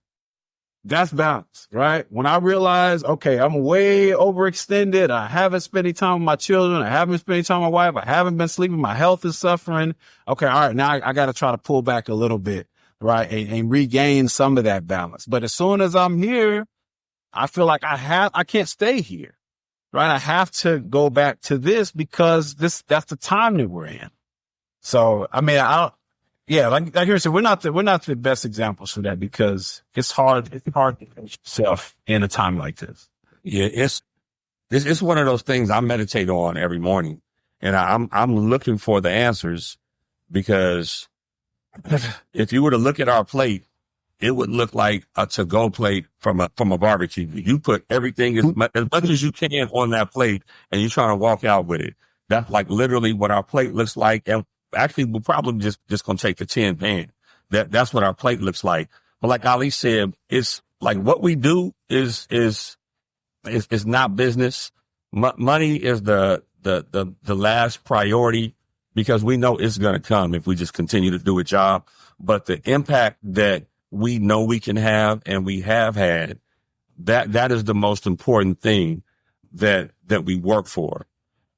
That's balance, right? When I realize, okay, I'm way overextended. I haven't spent any time with my children. I haven't spent any time with my wife. I haven't been sleeping. My health is suffering. Okay. All right. Now I got to try to pull back a little bit, right? And regain some of that balance. But as soon as I'm here, I feel like I can't stay here, right? I have to go back to this because that's the time that we're in. So, I mean, like you said, we're not the best examples for that because it's hard to pace yourself in a time like this. Yeah, it's one of those things I meditate on every morning, and I'm looking for the answers, because if you were to look at our plate it would look like a to-go plate from a barbecue. You put everything as much as you can on that plate, and you're trying to walk out with it. That's like literally what our plate looks like. And actually, we're probably just going to take the tin pan. That's what our plate looks like. But like Ali said, it's like what we do is not business. Money is the last priority, because we know it's going to come if we just continue to do a job. But the impact that we know we can have and we have had, that is the most important thing that we work for.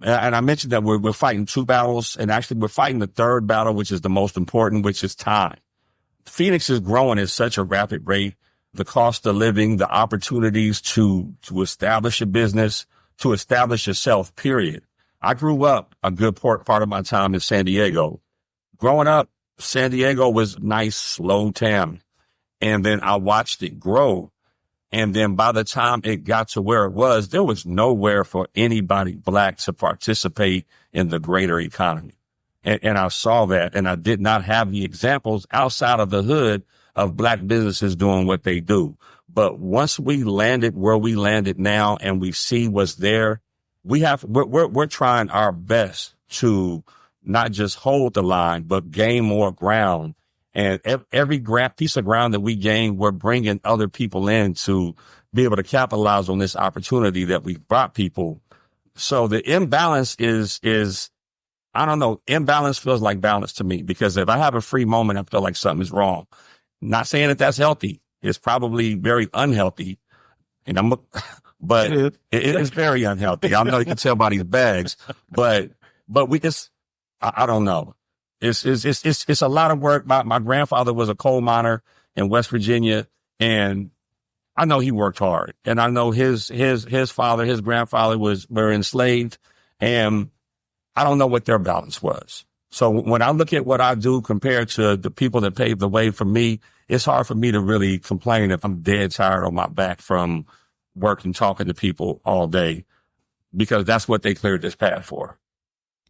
And I mentioned that we're fighting 2 battles, and actually we're fighting the 3rd battle, which is the most important, which is time. Phoenix is growing at such a rapid rate. The cost of living, the opportunities to establish a business, to establish yourself, period. I grew up a good part of my time in San Diego. Growing up, San Diego was a nice, slow town. And then I watched it grow. And then by the time it got to where it was, there was nowhere for anybody Black to participate in the greater economy. And I saw that, and I did not have the examples outside of the hood of Black businesses doing what they do. But once we landed where we landed now, and we see what's there, we're trying our best to not just hold the line, but gain more ground. And every piece of ground that we gain, we're bringing other people in to be able to capitalize on this opportunity that we brought people. So the imbalance is, I don't know, imbalance feels like balance to me, because if I have a free moment, I feel like something is wrong. Not saying that that's healthy. It's probably very unhealthy. And but it is very unhealthy. I know you can tell by these bags, but we just, I don't know. It's a lot of work. My grandfather was a coal miner in West Virginia, and I know he worked hard, and I know his father, his grandfather were enslaved, and I don't know what their balance was. So when I look at what I do compared to the people that paved the way for me, it's hard for me to really complain if I'm dead tired on my back from working, talking to people all day, because that's what they cleared this path for.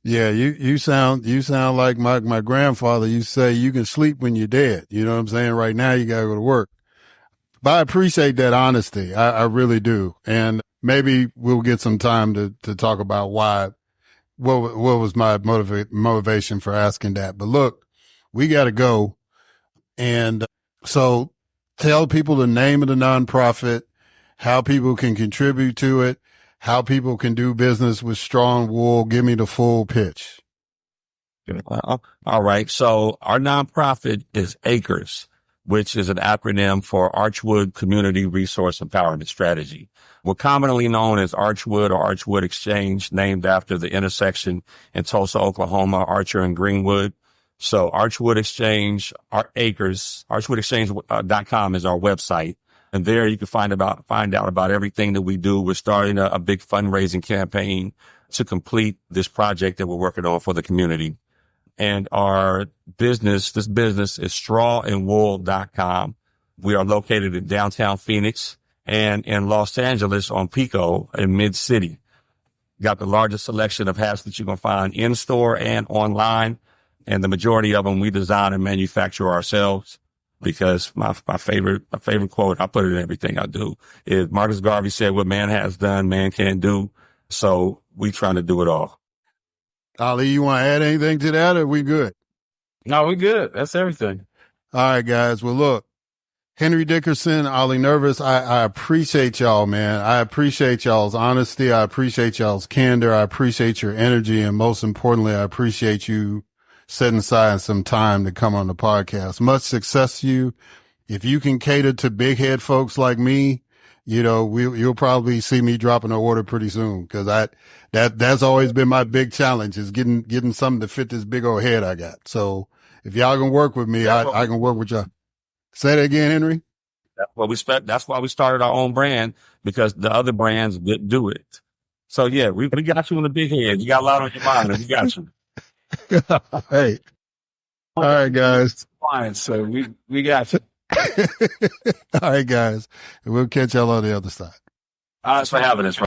Yeah, you sound like my grandfather. You say you can sleep when you're dead. You know what I'm saying? Right now you gotta go to work. But I appreciate that honesty. I really do. And maybe we'll get some time to talk about what was my motivation for asking that. But look, we gotta go. And so tell people the name of the nonprofit, how people can contribute to it, how people can do business with Strong Wool. Give me the full pitch. All right. So our nonprofit is ACRES, which is an acronym for Archwood Community Resource Empowerment Strategy. We're commonly known as Archwood or Archwood Exchange, named after the intersection in Tulsa, Oklahoma, Archer and Greenwood. So Archwood Exchange, ACRES, archwoodexchange.com is our website. And there you can find out about everything that we do. We're starting a big fundraising campaign to complete this project that we're working on for the community. And this business is strawandwool.com. We are located in downtown Phoenix and in Los Angeles on Pico in Mid-City. Got the largest selection of hats that you can find in store and online. And the majority of them we design and manufacture ourselves. Because my favorite quote, I put it in everything I do, is Marcus Garvey said, "What man has done, man can't do." So we trying to do it all. Ali, you want to add anything to that, or we good? No, we good. That's everything. All right, guys. Well, look, Henry Dickerson, Ali Nervis, I appreciate y'all, man. I appreciate y'all's honesty. I appreciate y'all's candor. I appreciate your energy. And most importantly, I appreciate you setting aside some time to come on the podcast. Much success to you. If you can cater to big head folks like me, you know, you'll probably see me dropping an order pretty soon, because that's always been my big challenge, is getting something to fit this big old head I got. So if y'all can work with me, I can work with y'all. Say that again, Henry. That's why we started our own brand, because the other brands didn't do it. So yeah, we got you on the big head. You got a lot on your mind, and we got you. Hey. All right, guys. Fine. So we got you. All right, guys. We'll catch y'all on the other side. Thanks for having us.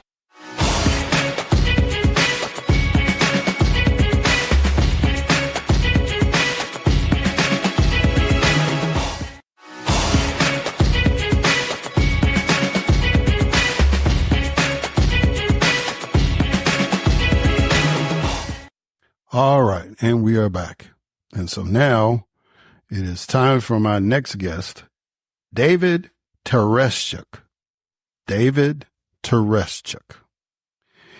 And we are back. And so now it is time for my next guest, David Tereshchuk. David Tereshchuk.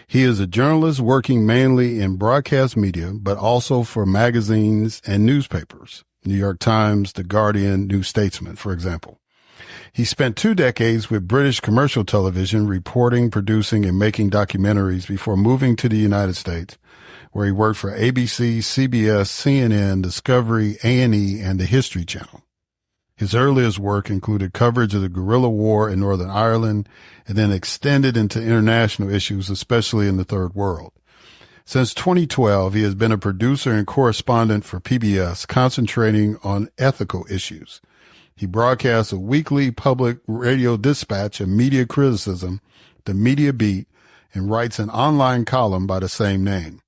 He is a journalist working mainly in broadcast media, but also for magazines and newspapers, New York Times, The Guardian, New Statesman, for example. He spent 2 decades with British commercial television, reporting, producing, and making documentaries before moving to the United States, where he worked for ABC, CBS, CNN, Discovery, A&E, and the History Channel. His earliest work included coverage of the guerrilla war in Northern Ireland and then extended into international issues, especially in the Third World. Since 2012, he has been a producer and correspondent for PBS, concentrating on ethical issues. He broadcasts a weekly public radio dispatch of media criticism, The Media Beat, and writes an online column by the same name.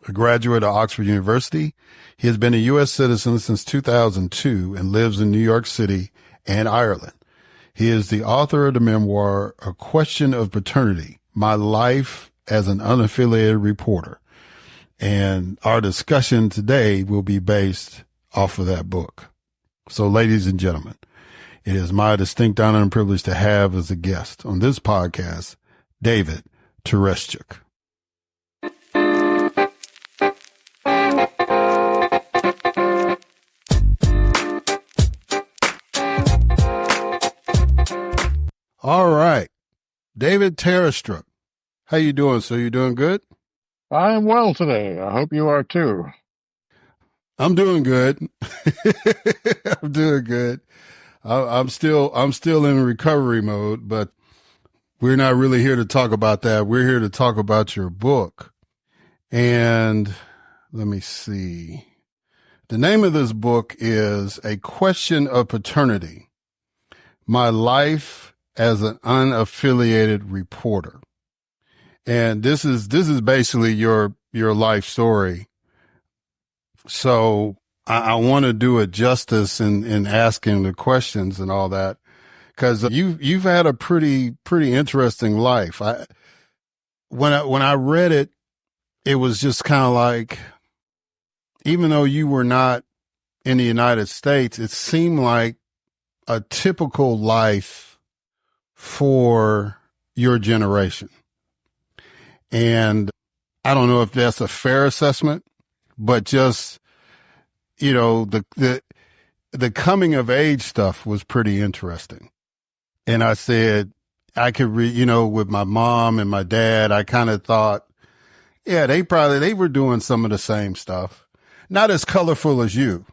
A graduate of Oxford University, he has been a U.S. citizen since 2002 and lives in New York City and Ireland. He is the author of the memoir, A Question of Paternity, My Life as an Unaffiliated Reporter. And our discussion today will be based off of that book. So, ladies and gentlemen, it is my distinct honor and privilege to have as a guest on this podcast, David Tereshchuk. All right. David Tereshchuk. How you doing, sir? You doing good? I'm well today. I hope you are too. I'm doing good. I'm doing good. I'm still in recovery mode, but we're not really here to talk about that. We're here to talk about your book. And let me see. The name of this book is A Question of Paternity, My Life as an Unaffiliated Reporter. And this is basically your life story. So I want to do it justice in asking the questions and all that, because you've had a pretty interesting life. When I read it, it was just kind of like, even though you were not in the United States, it seemed like a typical life for your generation. And I don't know if that's a fair assessment, but just, the coming of age stuff was pretty interesting. And I said, I could read, with my mom and my dad, I kind of thought, yeah, they were doing some of the same stuff. Not as colorful as you,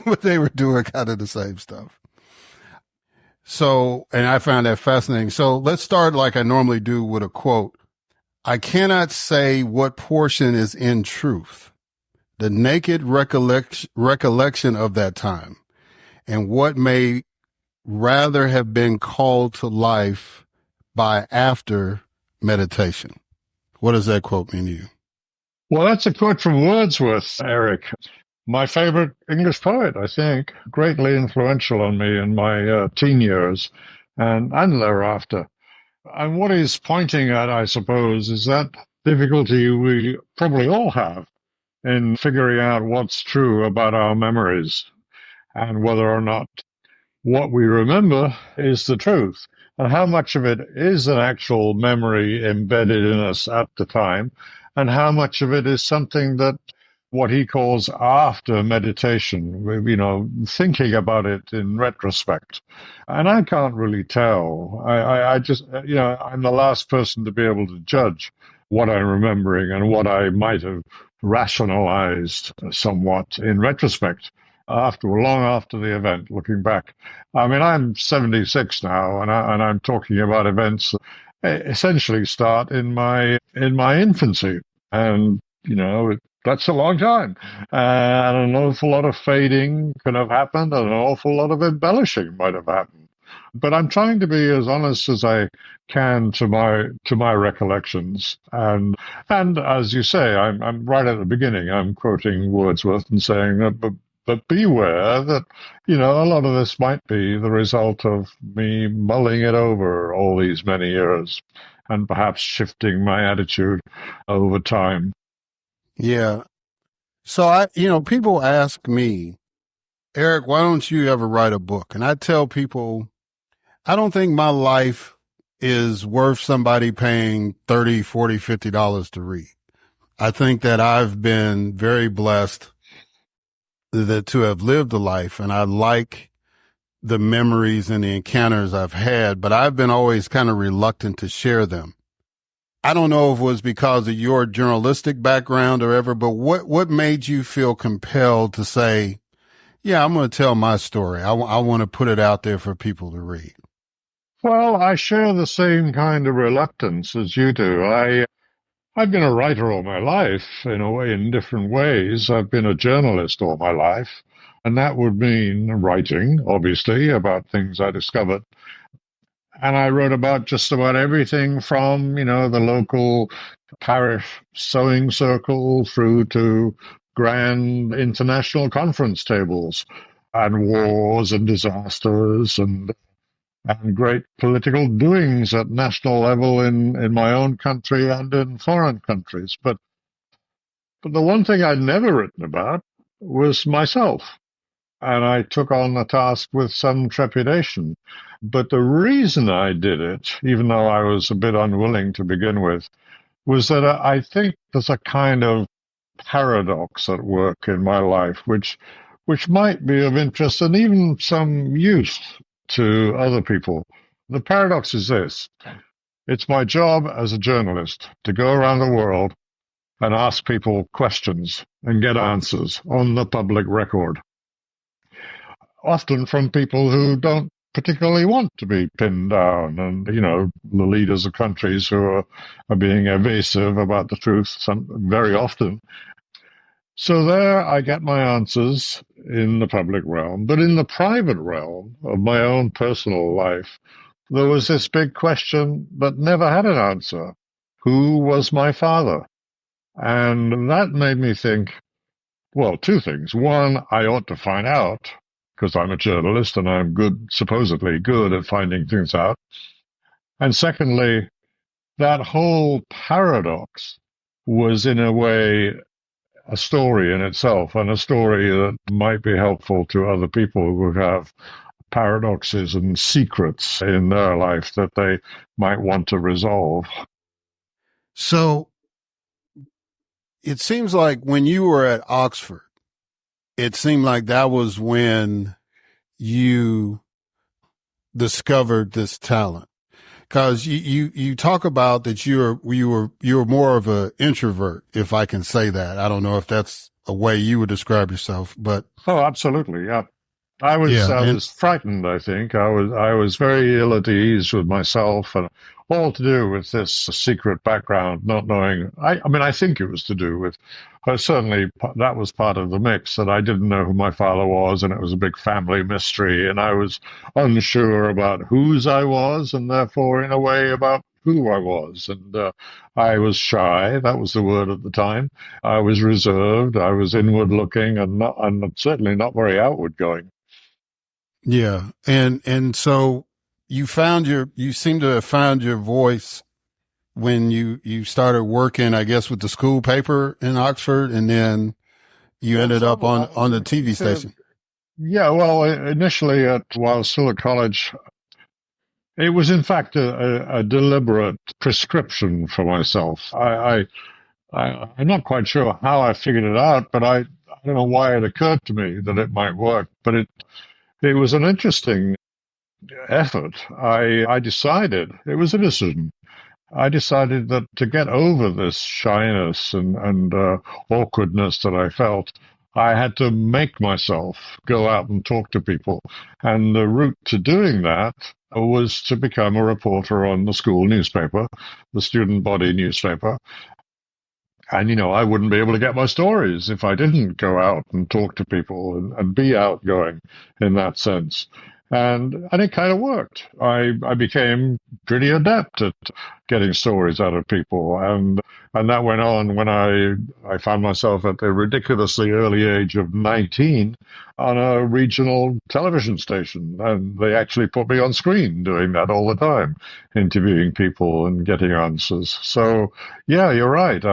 but they were doing kind of the same stuff. So, and I found that fascinating. So let's start like I normally do with a quote. I cannot say what portion is in truth, the naked recollection of that time, and what may rather have been called to life by after meditation. What does that quote mean to you? Well, that's a quote from Wordsworth, Eric. My favorite English poet, I think, greatly influential on me in my teen years and thereafter. And what he's pointing at, I suppose, is that difficulty we probably all have in figuring out what's true about our memories and whether or not what we remember is the truth, and how much of it is an actual memory embedded in us at the time, and how much of it is something that what he calls after meditation, thinking about it in retrospect. And I can't really tell. I just, I'm the last person to be able to judge what I'm remembering and what I might have rationalized somewhat in retrospect long after the event, looking back. I mean, I'm 76 now, and I'm talking about events that essentially start in my infancy. And, that's a long time. And an awful lot of fading could have happened, and an awful lot of embellishing might have happened. But I'm trying to be as honest as I can to my recollections. And as you say, I'm right at the beginning, I'm quoting Wordsworth and saying that, but beware that, a lot of this might be the result of me mulling it over all these many years and perhaps shifting my attitude over time. Yeah. So people ask me, Eric, why don't you ever write a book? And I tell people, I don't think my life is worth somebody paying $30, $40, $50 to read. I think that I've been very blessed to have lived a life, and I like the memories and the encounters I've had, but I've been always kind of reluctant to share them. I don't know if it was because of your journalistic background or ever, but what made you feel compelled to say, yeah, I'm going to tell my story. I want to put it out there for people to read. Well, I share the same kind of reluctance as you do. I've been a writer all my life, in a way, in different ways. I've been a journalist all my life, and that would mean writing, obviously, about things I discovered. And I wrote about just about everything from, the local parish sewing circle through to grand international conference tables and wars and disasters and great political doings at national level in my own country and in foreign countries. But the one thing I'd never written about was myself. And I took on the task with some trepidation. But the reason I did it, even though I was a bit unwilling to begin with, was that I think there's a kind of paradox at work in my life, which might be of interest and even some use to other people. The paradox is this. It's my job as a journalist to go around the world and ask people questions and get answers on the public record, often from people who don't particularly want to be pinned down, and the leaders of countries who are being evasive about the truth very often. So there I get my answers in the public realm, but in the private realm of my own personal life, there was this big question that never had an answer. Who was my father? And that made me think, well, two things. One, I ought to find out, because I'm a journalist and I'm supposedly good at finding things out. And secondly, that whole paradox was in a way a story in itself, and a story that might be helpful to other people who have paradoxes and secrets in their life that they might want to resolve. So it seems like when you were at Oxford, it seemed like that was when you discovered this talent. Because you talk about that you were more of an introvert, if I can say that. I don't know if that's a way you would describe yourself, but absolutely, yeah. I was frightened. I think I was very ill at ease with myself, and all to do with this secret background, not knowing. I think it was to do with. Certainly, that was part of the mix, that I didn't know who my father was, and it was a big family mystery, and I was unsure about whose I was, and therefore, in a way, about who I was. And I was shy. That was the word at the time. I was reserved. I was inward-looking, and certainly not very outward-going. Yeah, and so you seem to have found your voice when you started working, I guess, with the school paper in Oxford, and then you ended up on the TV station. Yeah, well, initially while still at college, it was in fact a deliberate prescription for myself. I'm not quite sure how I figured it out, but I don't know why it occurred to me that it might work, but it was an interesting effort. I decided, it was a decision. I decided that to get over this shyness and awkwardness that I felt, I had to make myself go out and talk to people. And the route to doing that was to become a reporter on the school newspaper, the student body newspaper. And, I wouldn't be able to get my stories if I didn't go out and talk to people and be outgoing in that sense. And it kind of worked. I became pretty adept at getting stories out of people. And that went on when I found myself at the ridiculously early age of 19 on a regional television station. And they actually put me on screen doing that all the time, interviewing people and getting answers. So, yeah, you're right.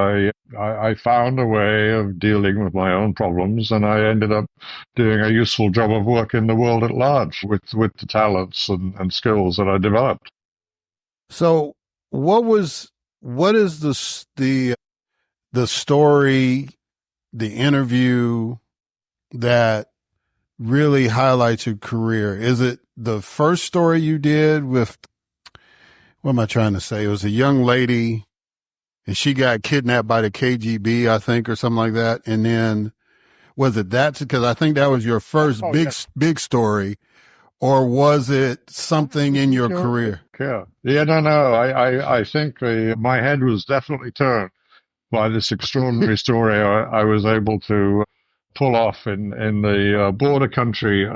I found a way of dealing with my own problems, and I ended up doing a useful job of work in the world at large with the talents and skills that I developed. So what is the story, the interview that really highlights your career? Is it the first story you did with, what am I trying to say? It was a young lady and she got kidnapped by the KGB, I think, or something like that. And then was it that? Because I think that was your first big story. Or was it something in your career? Yeah, no. I think my head was definitely turned by this extraordinary story I was able to pull off in the border country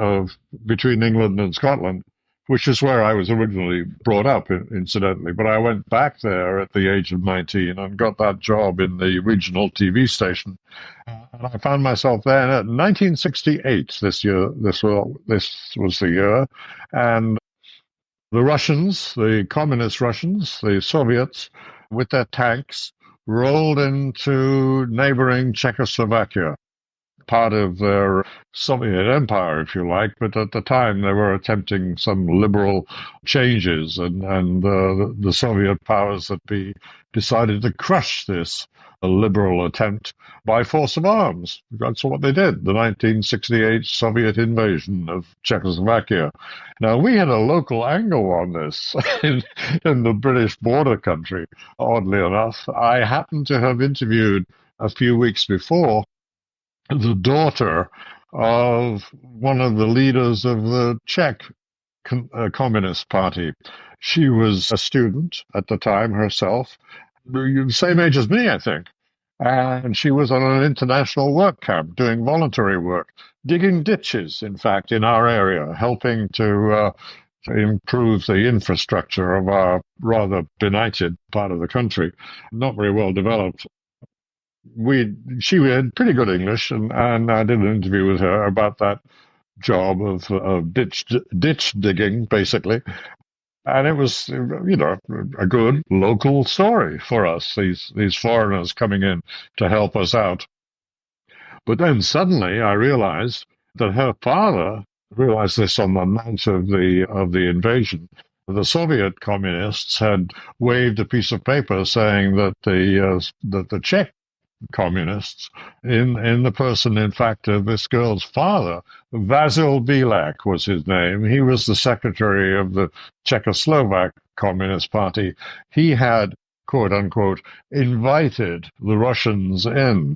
between England and Scotland, which is where I was originally brought up, incidentally. But I went back there at the age of 19 and got that job in the regional TV station. And I found myself there in 1968. This was the year, and the Russians, the communist Russians, the Soviets, with their tanks, rolled into neighboring Czechoslovakia, part of their Soviet empire, if you like. But at the time, they were attempting some liberal changes, and the Soviet powers that be decided to crush this liberal attempt by force of arms. That's what they did, the 1968 Soviet invasion of Czechoslovakia. Now, we had a local angle on this in the British border country, oddly enough. I happened to have interviewed a few weeks before the daughter of one of the leaders of the Czech Communist Party. She was a student at the time herself, the same age as me, I think. And she was on an international work camp doing voluntary work, digging ditches, in fact, in our area, helping to improve the infrastructure of our rather benighted part of the country, not very well developed. She had pretty good English, and I did an interview with her about that job of ditch digging, basically. And it was, a good local story for us, these foreigners coming in to help us out. But then suddenly I realized that her father realized this on the night of the invasion. The Soviet communists had waved a piece of paper saying that the Czech communists, in the person, in fact, of this girl's father, Vasil Bilak was his name. He was the secretary of the Czechoslovak Communist Party. He had, quote unquote, invited the Russians in.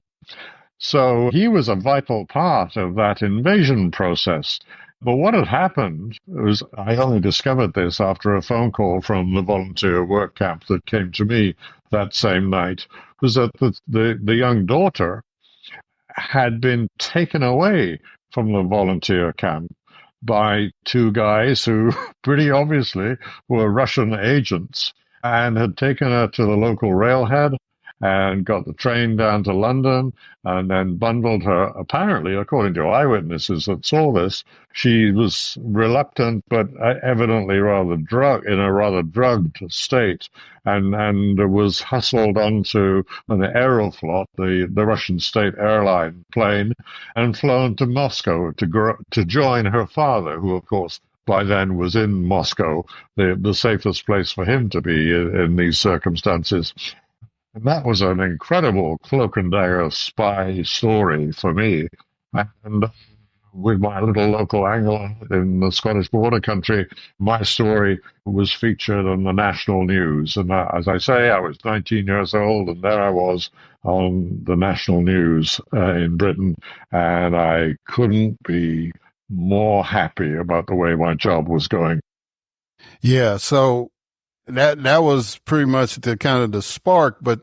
So he was a vital part of that invasion process. But what had happened was, I only discovered this after a phone call from the volunteer work camp that came to me that same night, was that the young daughter had been taken away from the volunteer camp by two guys who pretty obviously were Russian agents, and had taken her to the local railhead and got the train down to London, and then bundled her. Apparently, according to eyewitnesses that saw this, she was reluctant, but evidently in a rather drugged state, and was hustled onto an Aeroflot, the Russian state airline plane, and flown to Moscow to join her father, who, of course, by then was in Moscow, the safest place for him to be in these circumstances. And that was an incredible cloak and dagger spy story for me. And with my little local angle in the Scottish border country, my story was featured on the national news. And as I say, I was 19 years old, and there I was on the national news in Britain. And I couldn't be more happy about the way my job was going. Yeah. So that was pretty much the kind of the spark, but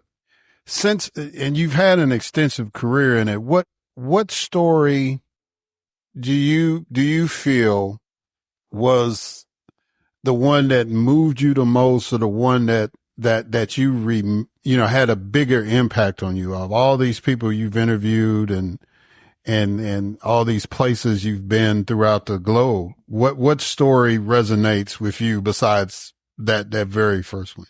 and you've had an extensive career in it, what story do you feel was the one that moved you the most, or the one that that you know, had a bigger impact on you, of all these people you've interviewed and all these places you've been throughout the globe? What story resonates with you besides that very first one?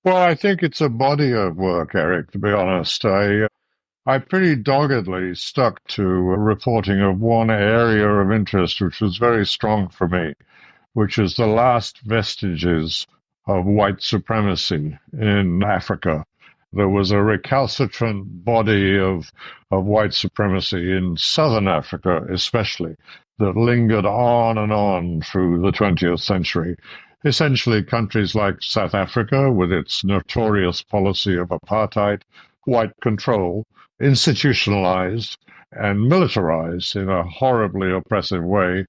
Well, I think it's a body of work, Eric, to be honest. I pretty doggedly stuck to reporting of one area of interest which was very strong for me, which is the last vestiges of white supremacy in Africa. There was a recalcitrant body of white supremacy in southern Africa, especially, that lingered on and on through the 20th century. Essentially, countries like South Africa, with its notorious policy of apartheid, white control, institutionalized and militarized in a horribly oppressive way,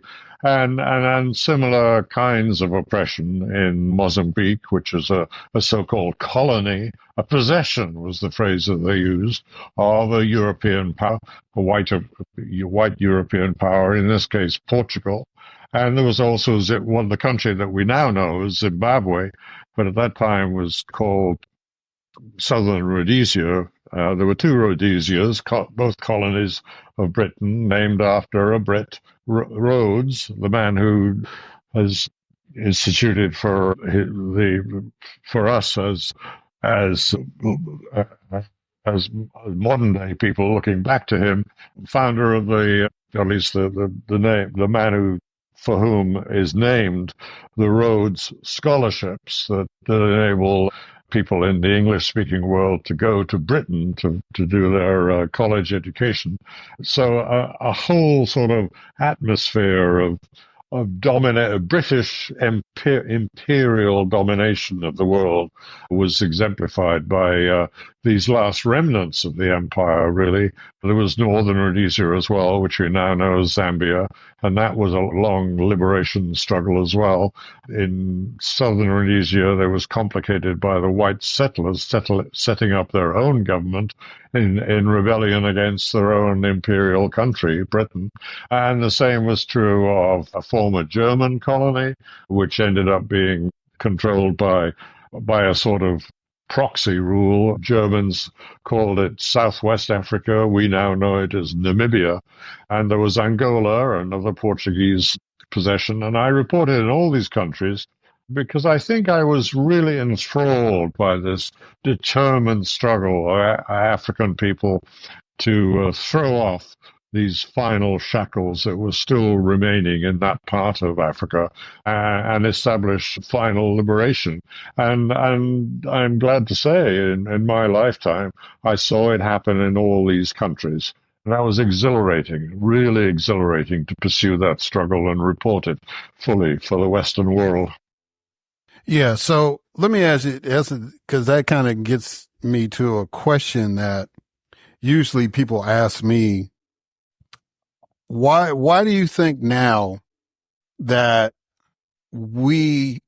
and similar kinds of oppression in Mozambique, which is a so-called colony, a possession was the phrase that they used, of a European power, a white European power, in this case Portugal. And there was also the country that we now know as Zimbabwe, but at that time was called Southern Rhodesia. There were two Rhodesias, both colonies of Britain, named after a Brit, Rhodes, the man who has instituted for us as modern day people looking back to him, founder of at least the man who, for whom is named the Rhodes Scholarships that enable people in the English-speaking world to go to Britain to do their college education. So a whole sort of atmosphere of British imperial domination of the world was exemplified by these last remnants of the empire, really. There was Northern Rhodesia as well, which we now know as Zambia, and that was a long liberation struggle as well. In Southern Rhodesia, there was complicated by the white settlers setting up their own government in rebellion against their own imperial country, Britain. And the same was true of a former German colony, which ended up being controlled by a sort of proxy rule. Germans called it Southwest Africa. We now know it as Namibia. And there was Angola, another Portuguese possession. And I reported in all these countries because I think I was really enthralled by this determined struggle of African people to throw off these final shackles that were still remaining in that part of Africa and establish final liberation. And I'm glad to say in my lifetime, I saw it happen in all these countries. And that was exhilarating, really exhilarating to pursue that struggle and report it fully for the Western world. Yeah. So let me ask you, because that kind of gets me to a question that usually people ask me. Why do you think now that we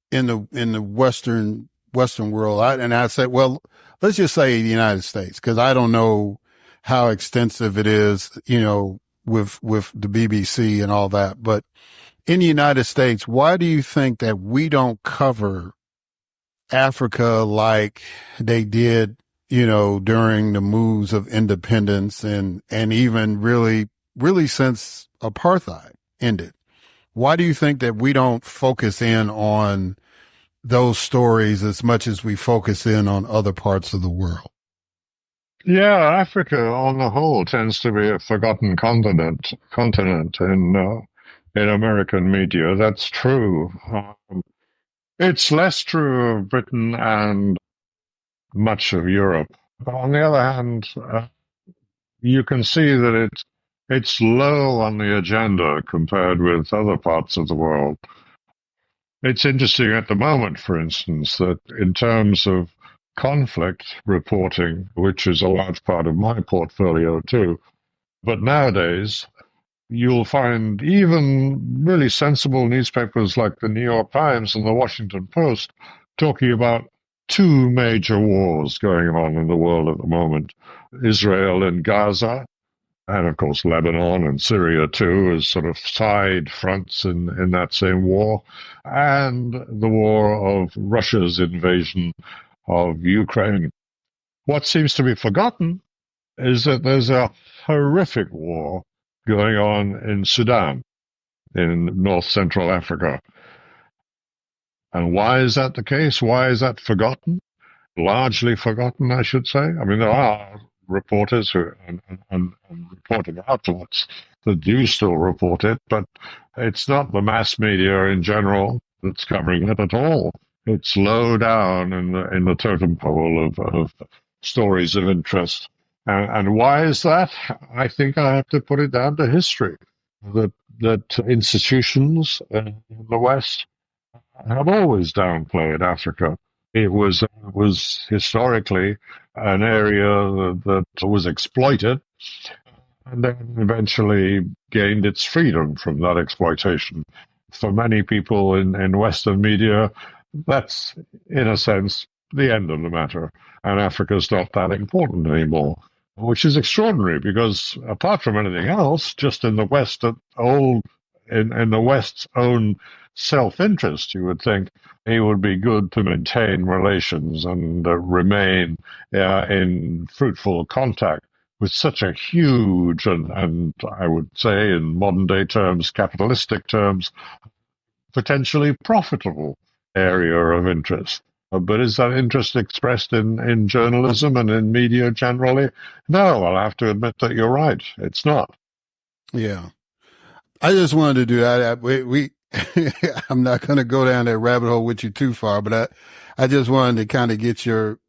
in the Western world, I say, well, let's just say the United States, because I don't know how extensive it is, you know, with the BBC and all that, but in the United States, why do you think that we don't cover Africa like they did, you know, during the moves of independence and even really since apartheid ended? Why do you think that we don't focus in on those stories as much as we focus in on other parts of the world? Yeah, Africa on the whole tends to be a forgotten continent in American media. That's true. It's less true of Britain and much of Europe. On the other hand, you can see that it's low on the agenda compared with other parts of the world. It's interesting at the moment, for instance, that in terms of conflict reporting, which is a large part of my portfolio too, but nowadays you'll find even really sensible newspapers like the New York Times and the Washington Post talking about two major wars going on in the world at the moment: Israel and Gaza, And of course, Lebanon and Syria too, as sort of side fronts in that same war, and the war of Russia's invasion of Ukraine. What seems to be forgotten is that there's a horrific war going on in Sudan, in North Central Africa. And why is that the case? Why is that forgotten? Largely forgotten, I should say. I mean, there are reporters and reporting outlets that do still report it, but it's not the mass media in general that's covering it at all. It's low down in the totem pole of stories of interest. And why is that? I think I have to put it down to history. That institutions in the West have always downplayed Africa. It was historically an area that was exploited and then eventually gained its freedom from that exploitation. For many people in Western media, that's, in a sense, the end of the matter. And Africa's not that important anymore, which is extraordinary because apart from anything else, just in the West, in the West's own self-interest, you would think it would be good to maintain relations and remain in fruitful contact with such a huge and I would say in modern day terms, capitalistic terms, potentially profitable area of interest. But is that interest expressed in journalism and in media generally? No, I'll have to admit that you're right. It's not. Yeah. I just wanted to do that. I'm not going to go down that rabbit hole with you too far, but I just wanted to kind of get your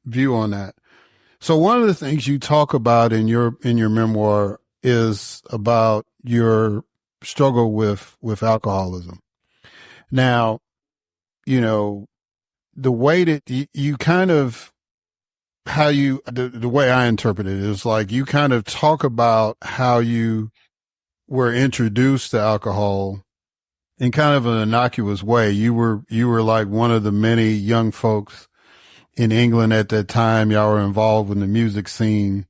view on that. So one of the things you talk about in your memoir is about your struggle with alcoholism. Now, you know, the way that you kind of, the way I interpret it is like you kind of talk about how you were introduced to alcohol in kind of an innocuous way. You were like one of the many young folks in England at that time. Y'all were involved in the music scene.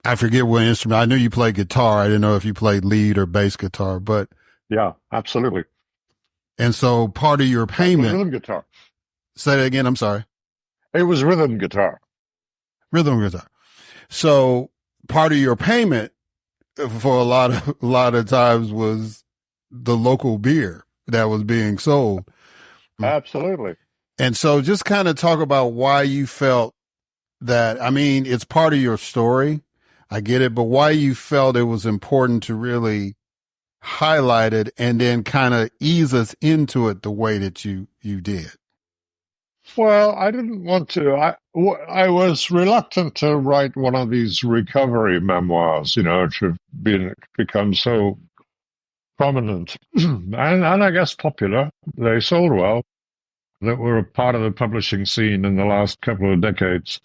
I forget what instrument. I knew you played guitar. I didn't know if you played lead or bass guitar, but yeah, absolutely. And so part of your payment, rhythm guitar. Say that again. I'm sorry. It was rhythm guitar. Rhythm guitar. So part of your payment for a lot of times was the local beer that was being sold. Absolutely. And so just kind of talk about why you felt that, I mean, it's part of your story. I get it, but why you felt it was important to really highlight it and then kind of ease us into it the way that you did. Well, I didn't want to. I was reluctant to write one of these recovery memoirs, which have become so prominent and I guess popular. They sold well. That were a part of the publishing scene in the last couple of decades.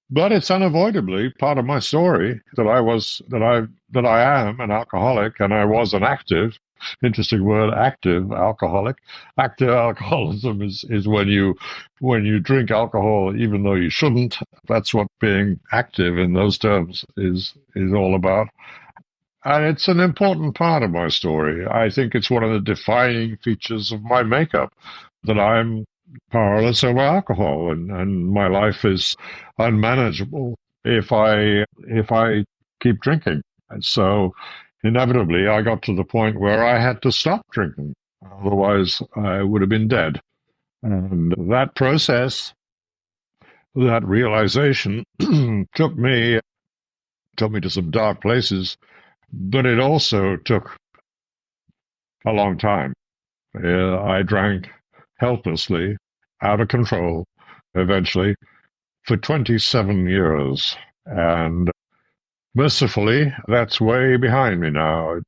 But it's unavoidably part of my story that I am an alcoholic, and I was an active, interesting word, active alcoholic. Active alcoholism is when you drink alcohol even though you shouldn't. That's what being active in those terms is all about. And it's an important part of my story. I think it's one of the defining features of my makeup that I'm powerless over alcohol, and my life is unmanageable if I keep drinking. And so inevitably I got to the point where I had to stop drinking. Otherwise I would have been dead. And that process, that realization took me to some dark places, but it also took a long time. I drank helplessly, out of control, eventually, for 27 years. And mercifully, that's way behind me now.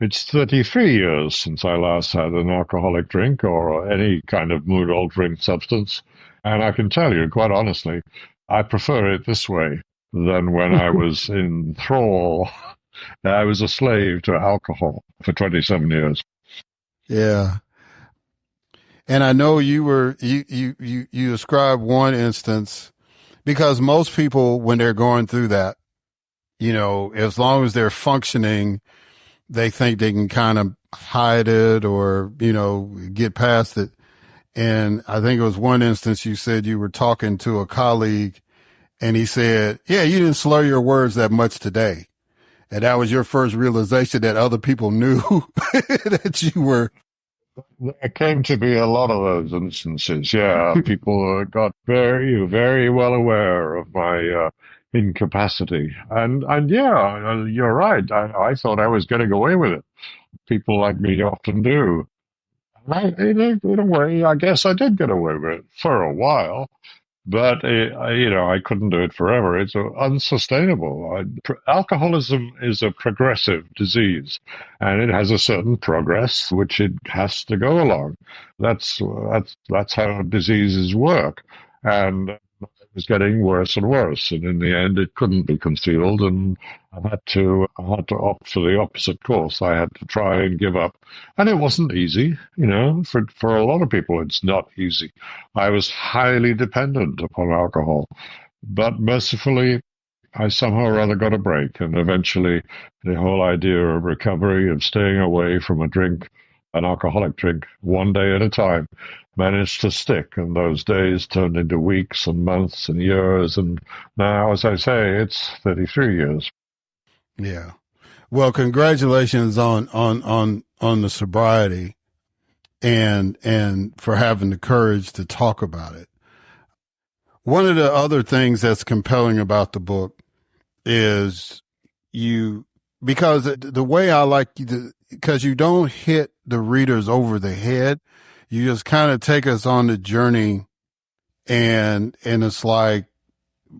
It's 33 years since I last had an alcoholic drink or any kind of mood-altering substance. And I can tell you, quite honestly, I prefer it this way than when I was in thrall. I was a slave to alcohol for 27 years. Yeah. And I know you described one instance, because most people, when they're going through that, as long as they're functioning, they think they can kind of hide it or, get past it. And I think it was one instance you said you were talking to a colleague and he said, yeah, you didn't slur your words that much today. And that was your first realization that other people knew that you were. There came to be a lot of those instances. Yeah, people got very, very well aware of my incapacity, and yeah, you're right. I thought I was getting away with it. People like me often do. In a way, I guess I did get away with it for a while. But I couldn't do it forever. It's unsustainable. Alcoholism is a progressive disease, and it has a certain progress which it has to go along. That's how diseases work, and it was getting worse and worse. And in the end, it couldn't be concealed, and I had to opt for the opposite course. I had to try and give up, and it wasn't easy. For a lot of people, it's not easy. I was highly dependent upon alcohol, but mercifully, I somehow or other got a break, and eventually, the whole idea of recovery, of staying away from an alcoholic drink, one day at a time, managed to stick, and those days turned into weeks and months and years, and now, as I say, it's 33 years. Yeah. Well, congratulations on the sobriety and for having the courage to talk about it. One of the other things that's compelling about the book is because the way I like you, because you don't hit the readers over the head, you just kind of take us on the journey, and it's like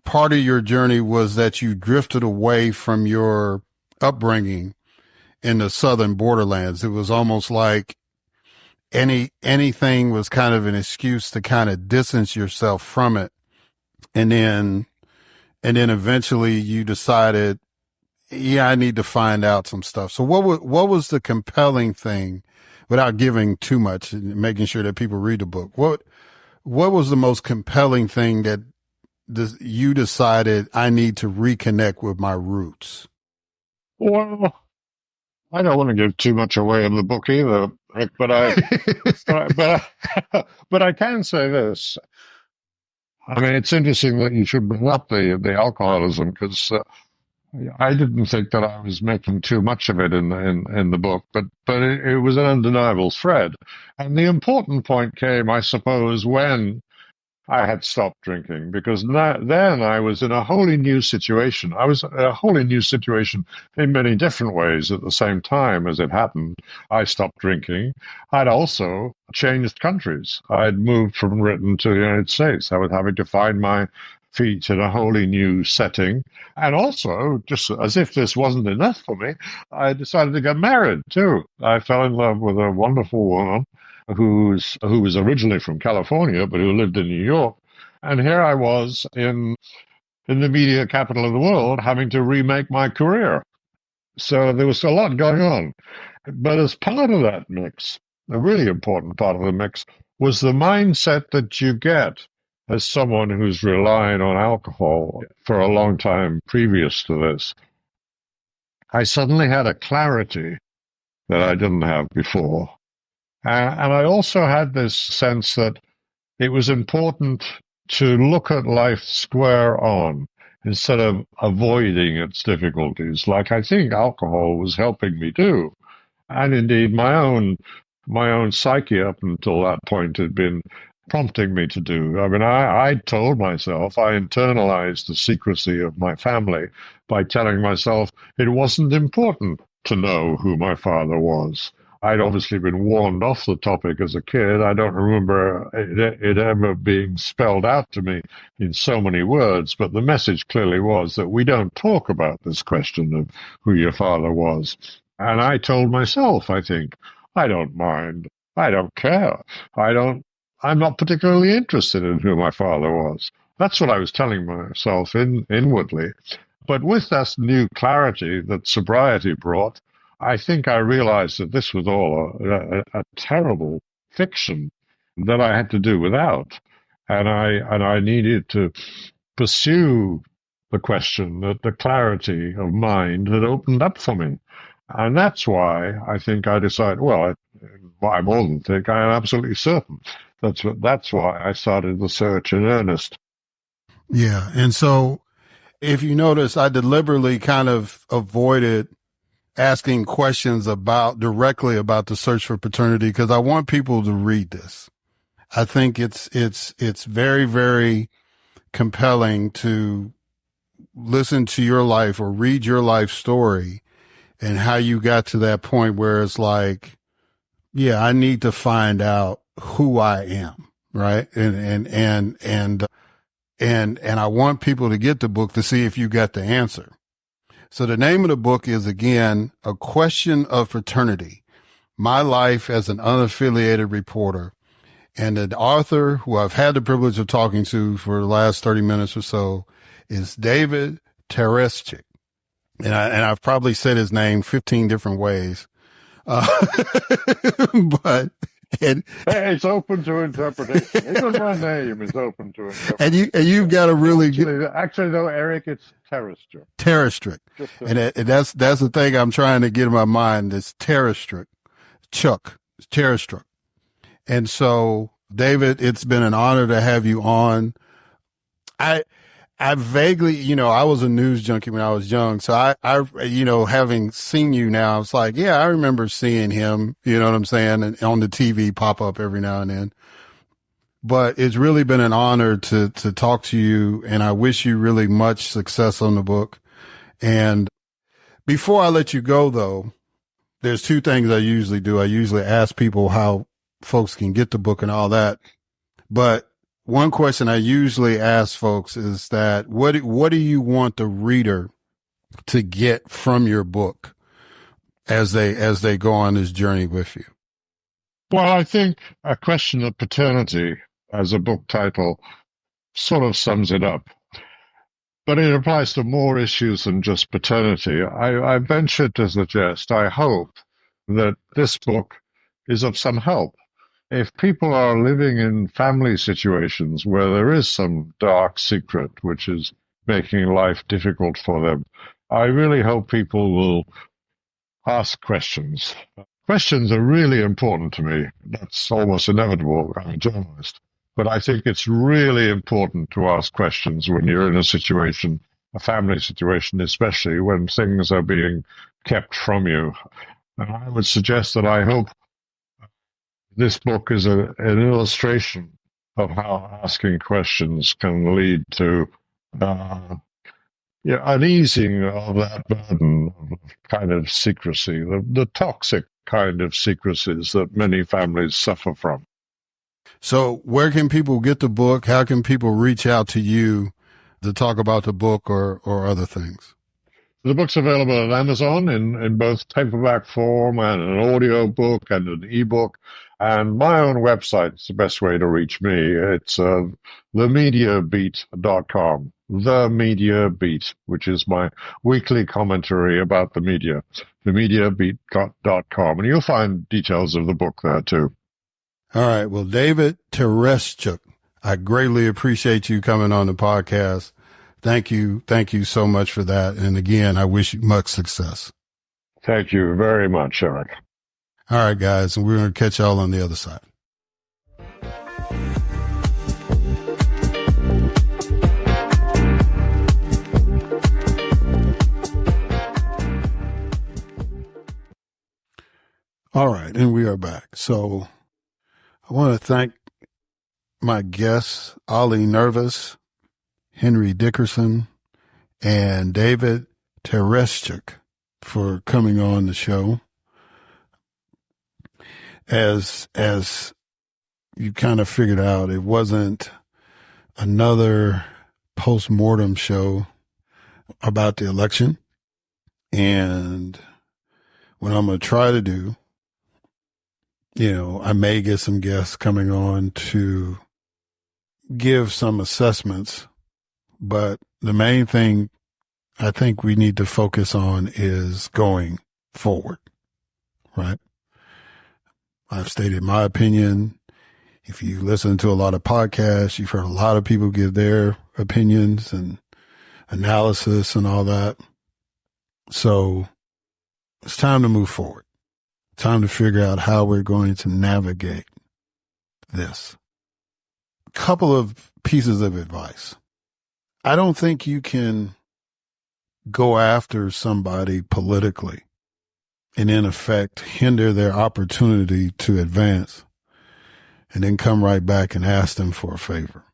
part of your journey was that you drifted away from your upbringing in the southern borderlands. It was almost like anything was kind of an excuse to kind of distance yourself from it. And then eventually you decided, yeah, I need to find out some stuff. So what was the compelling thing, without giving too much and making sure that people read the book? What was the most compelling thing that you decided I need to reconnect with my roots? Well, I don't want to give too much away in the book either, but but I can say this. I mean, it's interesting that you should bring up the alcoholism, because I didn't think that I was making too much of it in the book, but it was an undeniable thread. And the important point came, I suppose, when I had stopped drinking, because then I was in a wholly new situation. I was in a wholly new situation in many different ways at the same time as it happened. I stopped drinking. I'd also changed countries. I'd moved from Britain to the United States. I was having to find my feet in a wholly new setting. And also, just as if this wasn't enough for me, I decided to get married too. I fell in love with a wonderful woman who was originally from California, but who lived in New York. And here I was in the media capital of the world, having to remake my career. So there was a lot going on. But as part of that mix, a really important part of the mix, was the mindset that you get as someone who's relied on alcohol for a long time previous to this. I suddenly had a clarity that I didn't have before. And I also had this sense that it was important to look at life square on instead of avoiding its difficulties, like I think alcohol was helping me do. And indeed, my own psyche up until that point had been prompting me to do. I mean, I told myself, I internalized the secrecy of my family by telling myself it wasn't important to know who my father was. I'd obviously been warned off the topic as a kid. I don't remember it ever being spelled out to me in so many words, but the message clearly was that we don't talk about this question of who your father was. And I told myself, I think, I don't mind. I don't care. I'm not particularly interested in who my father was. That's what I was telling myself inwardly. But with that new clarity that sobriety brought, I think I realized that this was all a terrible fiction that I had to do without. And I needed to pursue the question, that the clarity of mind had opened up for me. And that's why I think I decided, I more than think, I am absolutely certain. That's why I started the search in earnest. Yeah. And so if you notice, I deliberately kind of avoided asking questions directly about the search for paternity, because I want people to read this. I think it's very, very compelling to listen to your life or read your life story and how you got to that point where it's like, yeah, I need to find out who I am. Right. And I want people to get the book to see if you got the answer. So the name of the book is, again, A Question of Paternity, My Life as an Unaffiliated Reporter. And the author, who I've had the privilege of talking to for the last 30 minutes or so, is David Tereshchuk. And I've probably said his name 15 different ways. But it's open to interpretation. Even my name is open to interpretation. And you've got a really actually though, Eric, it's Tereshchuk. Tereshchuk. And that's the thing I'm trying to get in my mind. It's Tereshchuk. Tereshchuk. And so, David, it's been an honor to have you on. I vaguely, I was a news junkie when I was young. So I, having seen you now, it's like, yeah, I remember seeing him, you know what I'm saying? And on the TV pop up every now and then. But it's really been an honor to talk to you. And I wish you really much success on the book. And before I let you go, though, there's two things I usually do. I usually ask people how folks can get the book and all that. But one question I usually ask folks is that what do you want the reader to get from your book as they go on this journey with you? Well, I think A Question of Paternity as a book title sort of sums it up. But it applies to more issues than just paternity. I venture to suggest, I hope, that this book is of some help. If people are living in family situations where there is some dark secret which is making life difficult for them, I really hope people will ask questions. Questions are really important to me. That's almost inevitable. I'm a journalist. But I think it's really important to ask questions when you're in a situation, a family situation, especially when things are being kept from you. And I would suggest that I hope this book is an illustration of how asking questions can lead to an easing of that burden of kind of secrecy, the toxic kind of secrecies that many families suffer from. So where can people get the book? How can people reach out to you to talk about the book or other things? The book's available at Amazon in both paperback form and an audio book and an ebook. And my own website is the best way to reach me. It's themediabeat.com. The Media Beat, which is my weekly commentary about the media. Themediabeat.com. And you'll find details of the book there too. All right. Well, David Tereshchuk, I greatly appreciate you coming on the podcast. Thank you. Thank you so much for that. And again, I wish you much success. Thank you very much, Eric. All right, guys. And we're going to catch y'all on the other side. All right. And we are back. So I want to thank my guests, Ollie Nervis, Henry Dickerson, and David Tereshchuk for coming on the show. As you kind of figured out, it wasn't another post-mortem show about the election. And what I'm going to try to do, I may get some guests coming on to give some assessments, but the main thing I think we need to focus on is going forward, right? I've stated my opinion. If you listen to a lot of podcasts, you've heard a lot of people give their opinions, and analysis and all that. So it's time to move forward. Time to figure out how we're going to navigate this. A couple of pieces of advice. I don't think you can go after somebody politically and in effect hinder their opportunity to advance and then come right back and ask them for a favor.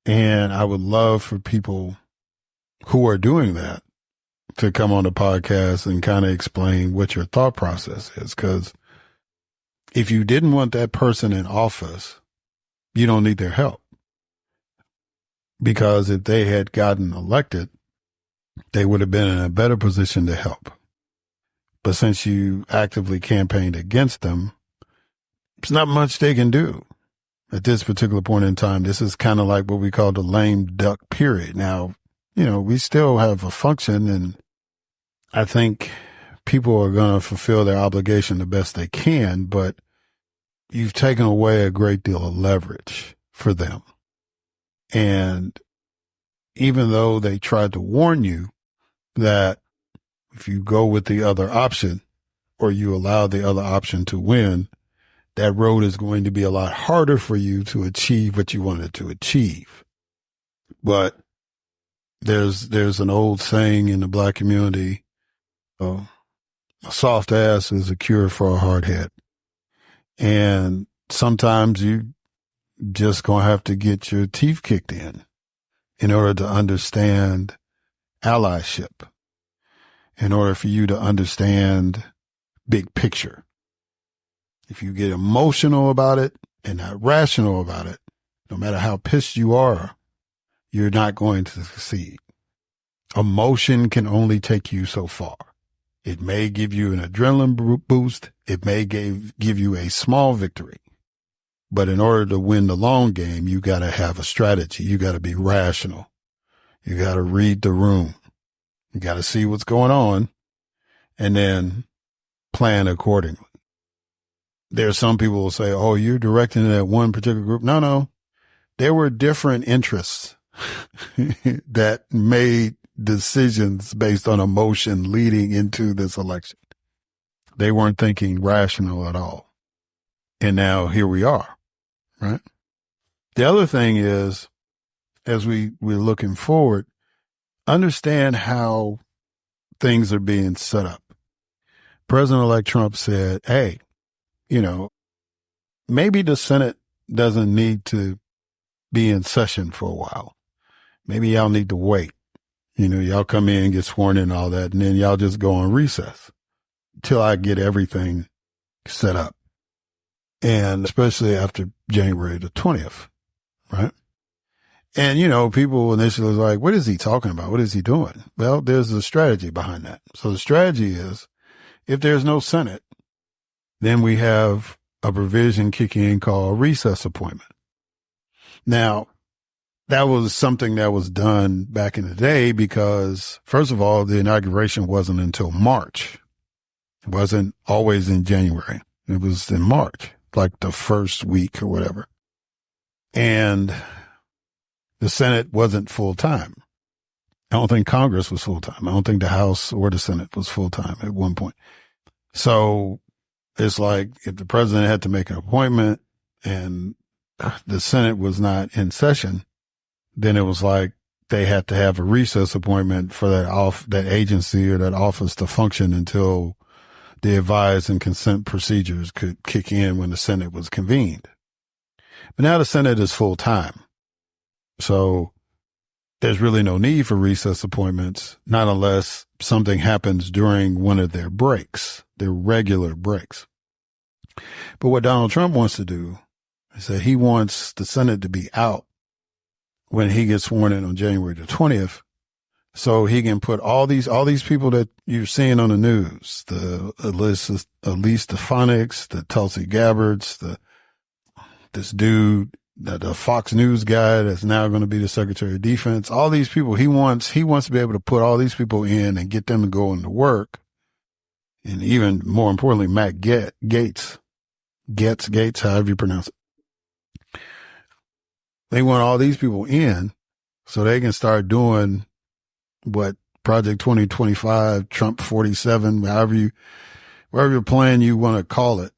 And I would love for people who are doing that to come on the podcast and kind of explain what your thought process is. Because if you didn't want that person in office, you don't need their help. Because if they had gotten elected, they would have been in a better position to help. But since you actively campaigned against them, there's not much they can do at this particular point in time. This is kind of like what we call the lame duck period. Now, we still have a function, and I think people are going to fulfill their obligation the best they can, but you've taken away a great deal of leverage for them. And even though they tried to warn you that if you go with the other option or you allow the other option to win, that road is going to be a lot harder for you to achieve what you wanted to achieve. But there's an old saying in the Black community, a soft ass is a cure for a hard head. And sometimes you just going to have to get your teeth kicked in order to understand allyship, in order for you to understand big picture. If you get emotional about it and not rational about it, no matter how pissed you are, you're not going to succeed. Emotion can only take you so far. It may give you an adrenaline boost. It may give you a small victory. But in order to win the long game, you got to have a strategy. You got to be rational. You got to read the room. You got to see what's going on and then plan accordingly. There are some people who say, oh, you're directing it at one particular group. No. There were different interests that made decisions based on emotion leading into this election. They weren't thinking rational at all. And now here we are, right? The other thing is, as we're looking forward, understand how things are being set up. President-elect Trump said, hey, maybe the Senate doesn't need to be in session for a while. Maybe y'all need to wait. Y'all come in, get sworn in and all that, and then y'all just go on recess till I get everything set up. And especially after January the 20th, right? And, people initially was like, what is he talking about? What is he doing? Well, there's a strategy behind that. So the strategy is, if there's no Senate, then we have a provision kicking in called recess appointment. Now, that was something that was done back in the day because, first of all, the inauguration wasn't until March. It wasn't always in January. It was in March, like the first week or whatever. And the Senate wasn't full time. I don't think Congress was full time. I don't think the House or the Senate was full time at one point. So it's like if the president had to make an appointment and the Senate was not in session, then it was like they had to have a recess appointment for that agency or that office to function until the advise and consent procedures could kick in when the Senate was convened. But now the Senate is full time. So there's really no need for recess appointments, not unless something happens during one of their breaks, their regular breaks. But what Donald Trump wants to do is that he wants the Senate to be out when he gets sworn in on January the 20th, so he can put all these people that you're seeing on the news, the Elise Stefanik, the Tulsi Gabbards, this dude, the Fox News guy that's now going to be the Secretary of Defense, all these people, he wants to be able to put all these people in and get them to go into work. And even more importantly, Matt Gaetz, however you pronounce it. They want all these people in so they can start doing what, Project 2025, Trump 47, whatever plan you want to call it.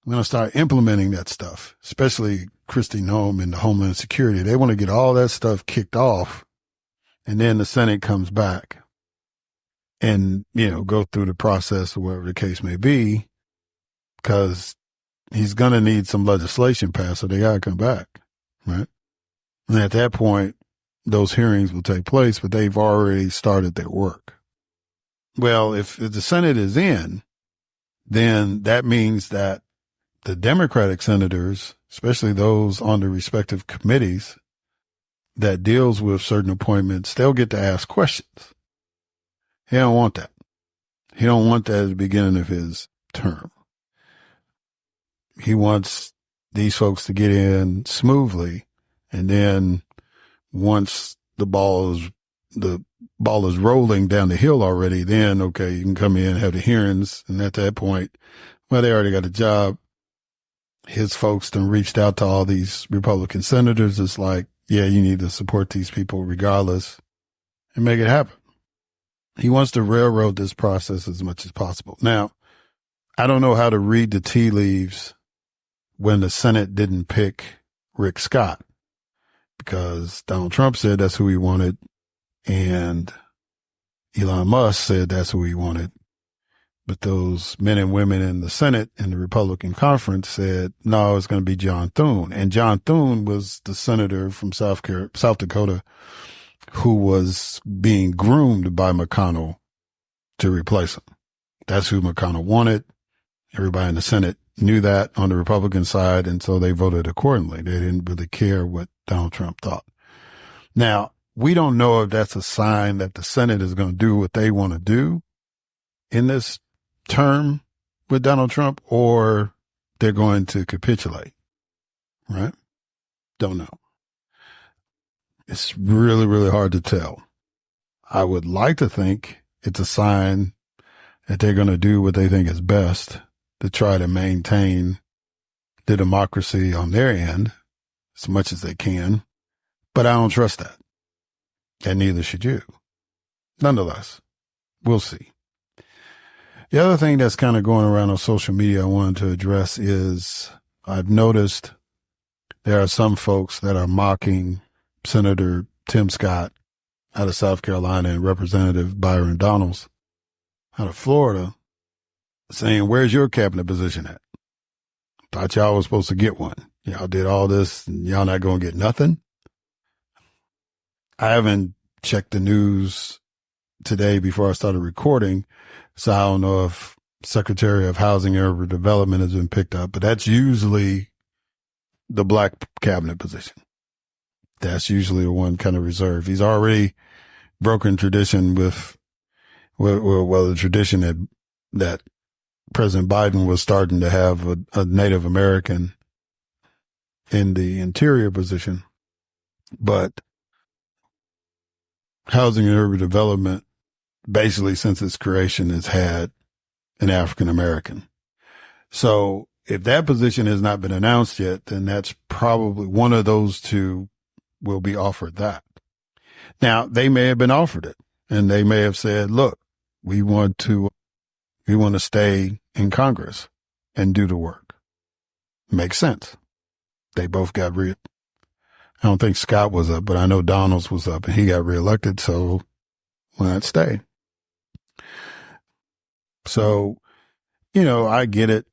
We're going to start implementing that stuff, especially Kristi Noem and the Homeland Security. They want to get all that stuff kicked off, and then the Senate comes back and, go through the process or whatever the case may be, because he's going to need some legislation passed, so they got to come back, right? And at that point, those hearings will take place, but they've already started their work. Well, if the Senate is in, then that means that the Democratic senators, especially those on the respective committees that deals with certain appointments, they'll get to ask questions. He don't want that. He don't want that at the beginning of his term. He wants these folks to get in smoothly, and then once the ball is rolling down the hill already, then, okay, you can come in and have the hearings. And at that point, well, they already got a job. His folks done reached out to all these Republican senators. It's like, yeah, you need to support these people regardless and make it happen. He wants to railroad this process as much as possible. Now, I don't know how to read the tea leaves when the Senate didn't pick Rick Scott, because Donald Trump said that's who he wanted, and Elon Musk said that's who he wanted. But those men and women in the Senate and the Republican conference said, no, it's going to be John Thune. And John Thune was the senator from South Dakota who was being groomed by McConnell to replace him. That's who McConnell wanted. Everybody in the Senate knew that on the Republican side, and so they voted accordingly. They didn't really care what Donald Trump thought. Now, we don't know if that's a sign that the Senate is going to do what they want to do in this term with Donald Trump, or they're going to capitulate, right? Don't know. It's really, really hard to tell. I would like to think it's a sign that they're going to do what they think is best to try to maintain the democracy on their end as much as they can. But I don't trust that. And neither should you. Nonetheless, we'll see. The other thing that's kind of going around on social media I wanted to address is I've noticed there are some folks that are mocking Senator Tim Scott out of South Carolina and Representative Byron Donalds out of Florida, saying, where's your cabinet position at? Thought y'all was supposed to get one. Y'all did all this and y'all not going to get nothing. I haven't checked the news today before I started recording, so I don't know if Secretary of Housing and Urban Development has been picked up, but that's usually the black cabinet position. That's usually the one kind of reserved. He's already broken tradition with, the tradition that President Biden was starting to have a Native American in the interior position. But Housing and Urban Development, basically since its creation, has had an African American. So if that position has not been announced yet, then that's probably one of those two will be offered that. Now, they may have been offered it, and they may have said, look, we want to stay in Congress and do the work. Makes sense. They both got I don't think Scott was up, but I know Donalds was up and he got reelected. So why not stay? So, I get it.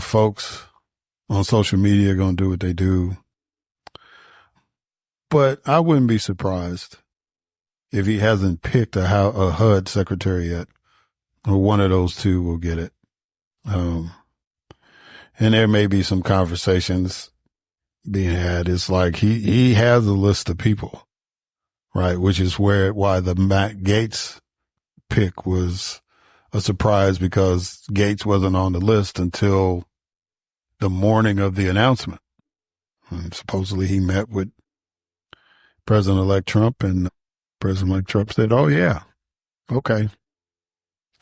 Folks on social media are going to do what they do. But I wouldn't be surprised if he hasn't picked a HUD secretary yet, or one of those two will get it. And there may be some conversations being had. It's like he has a list of people, right? Which is why the Matt Gaetz pick was a surprise, because Gaetz wasn't on the list until the morning of the announcement. And supposedly he met with President-elect Trump, and President-elect Trump said, oh, yeah, okay.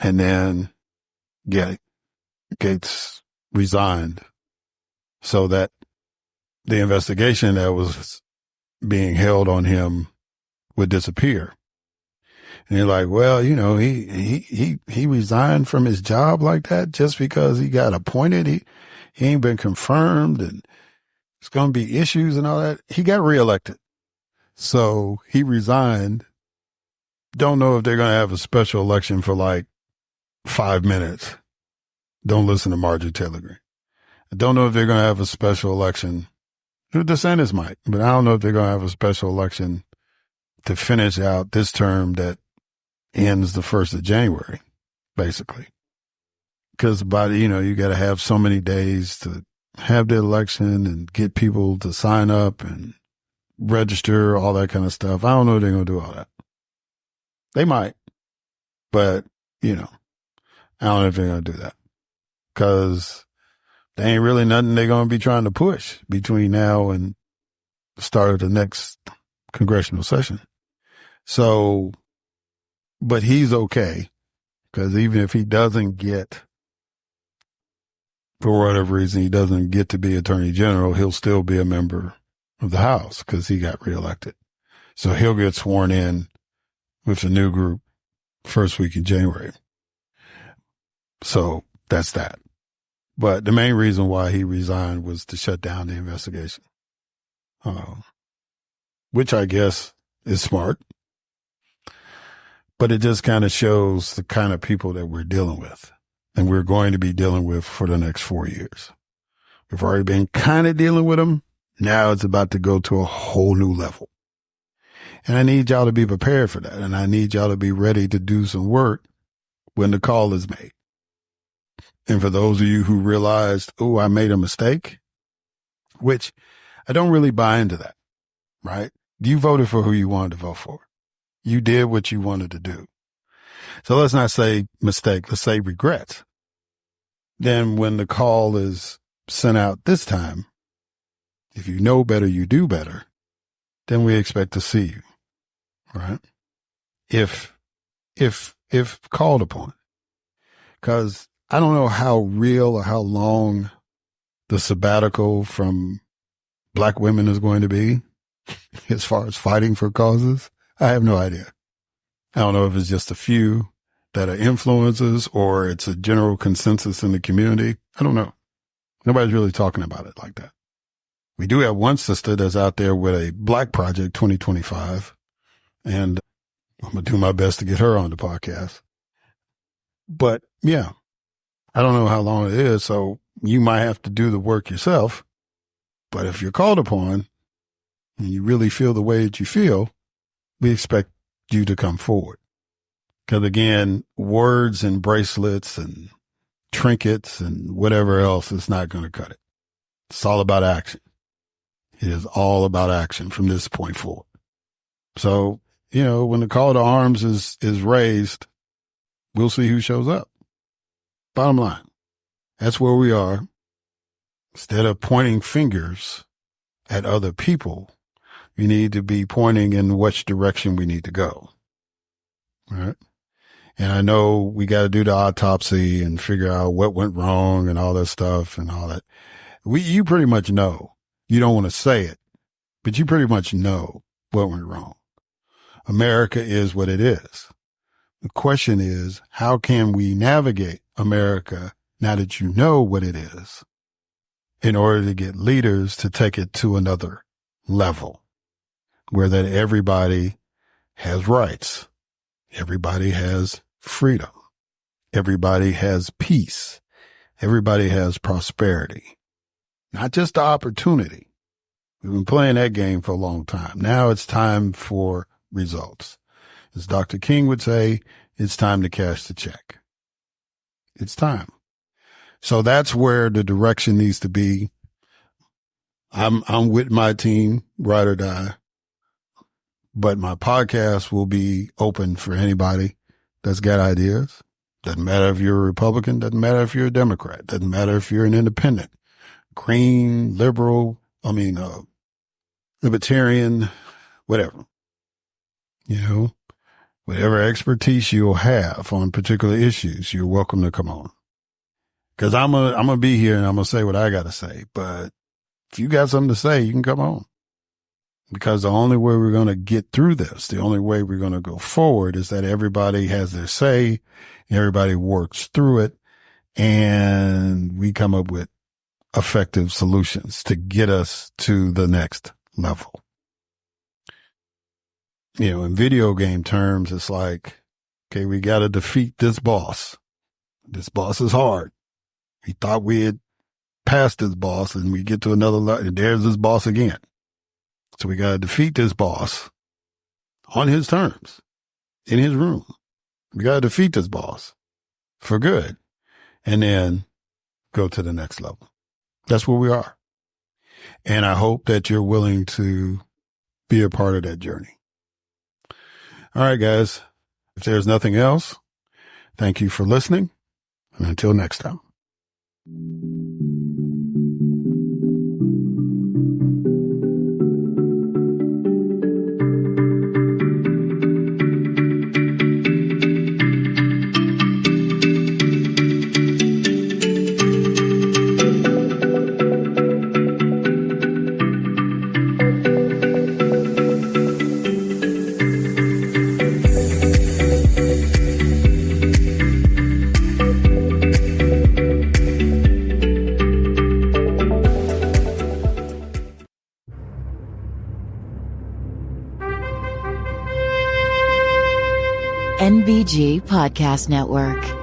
And then Gaetz resigned so that the investigation that was being held on him would disappear. And you're like, well, he resigned from his job like that just because he got appointed. He ain't been confirmed and it's going to be issues and all that. He got reelected. So he resigned. Don't know if they're going to have a special election for like 5 minutes. Don't listen to Marjorie Taylor Greene. I don't know if they're going to have a special election. The DeSantis might, but I don't know if they're going to have a special election to finish out this term that ends the 1st of January, basically. Because you got to have so many days to have the election and get people to sign up and register, all that kind of stuff. I don't know if they're going to do all that. They might, but, I don't know if they're going to do that because there ain't really nothing they're going to be trying to push between now and the start of the next congressional session. So, but he's okay because even if he doesn't get, for whatever reason, he doesn't get to be Attorney General, he'll still be a member of the House because he got reelected. So he'll get sworn in with the new group first week in January. So that's that. But the main reason why he resigned was to shut down the investigation, which I guess is smart. But it just kind of shows the kind of people that we're dealing with and we're going to be dealing with for the next 4 years. We've already been kind of dealing with them. Now it's about to go to a whole new level. And I need y'all to be prepared for that. And I need y'all to be ready to do some work when the call is made. And for those of you who realized, oh, I made a mistake, which I don't really buy into that, right? You voted for who you wanted to vote for. You did what you wanted to do. So let's not say mistake. Let's say regrets. Then when the call is sent out this time, if you know better, you do better, then we expect to see you, right? If called upon. Because I don't know how real or how long the sabbatical from Black women is going to be as far as fighting for causes. I have no idea. I don't know if it's just a few that are influencers or it's a general consensus in the community. I don't know. Nobody's really talking about it like that. We do have one sister that's out there with a Black Project 2025, and I'm going to do my best to get her on the podcast. But yeah, I don't know how long it is, so you might have to do the work yourself. But if you're called upon and you really feel the way that you feel, we expect you to come forward. Because again, words and bracelets and trinkets and whatever else is not going to cut it. It's all about action. It is all about action from this point forward. So, when the call to arms is raised, we'll see who shows up. Bottom line, that's where we are. Instead of pointing fingers at other people, we need to be pointing in which direction we need to go. All right. And I know we got to do the autopsy and figure out what went wrong and all that stuff and all that. You pretty much know. You don't want to say it, but you pretty much know what went wrong. America is what it is. The question is, how can we navigate America now that you know what it is in order to get leaders to take it to another level where that everybody has rights. Everybody has freedom. Everybody has peace. Everybody has prosperity. Not just the opportunity. We've been playing that game for a long time. Now it's time for results. As Dr. King would say, it's time to cash the check. It's time. So that's where the direction needs to be. I'm with my team, ride or die. But my podcast will be open for anybody that's got ideas. Doesn't matter if you're a Republican. Doesn't matter if you're a Democrat. Doesn't matter if you're an independent, green, liberal, libertarian, whatever. Whatever expertise you'll have on particular issues, you're welcome to come on. Because I'm gonna be here and I'm gonna say what I gotta say. But if you got something to say, you can come on. because the only way we're going to get through this, the only way we're going to go forward is that everybody has their say, everybody works through it, and we come up with effective solutions to get us to the next level. You know, in video game terms, it's like, okay, we got to defeat this boss. This boss is hard. We thought we had passed this boss, and we get to another level, and there's this boss again. So we got to defeat this boss on his terms, in his room. We got to defeat this boss for good, and then go to the next level. That's where we are. And I hope that you're willing to be a part of that journey. All right, guys. If there's nothing else, thank you for listening. And until next time. NBG Podcast Network.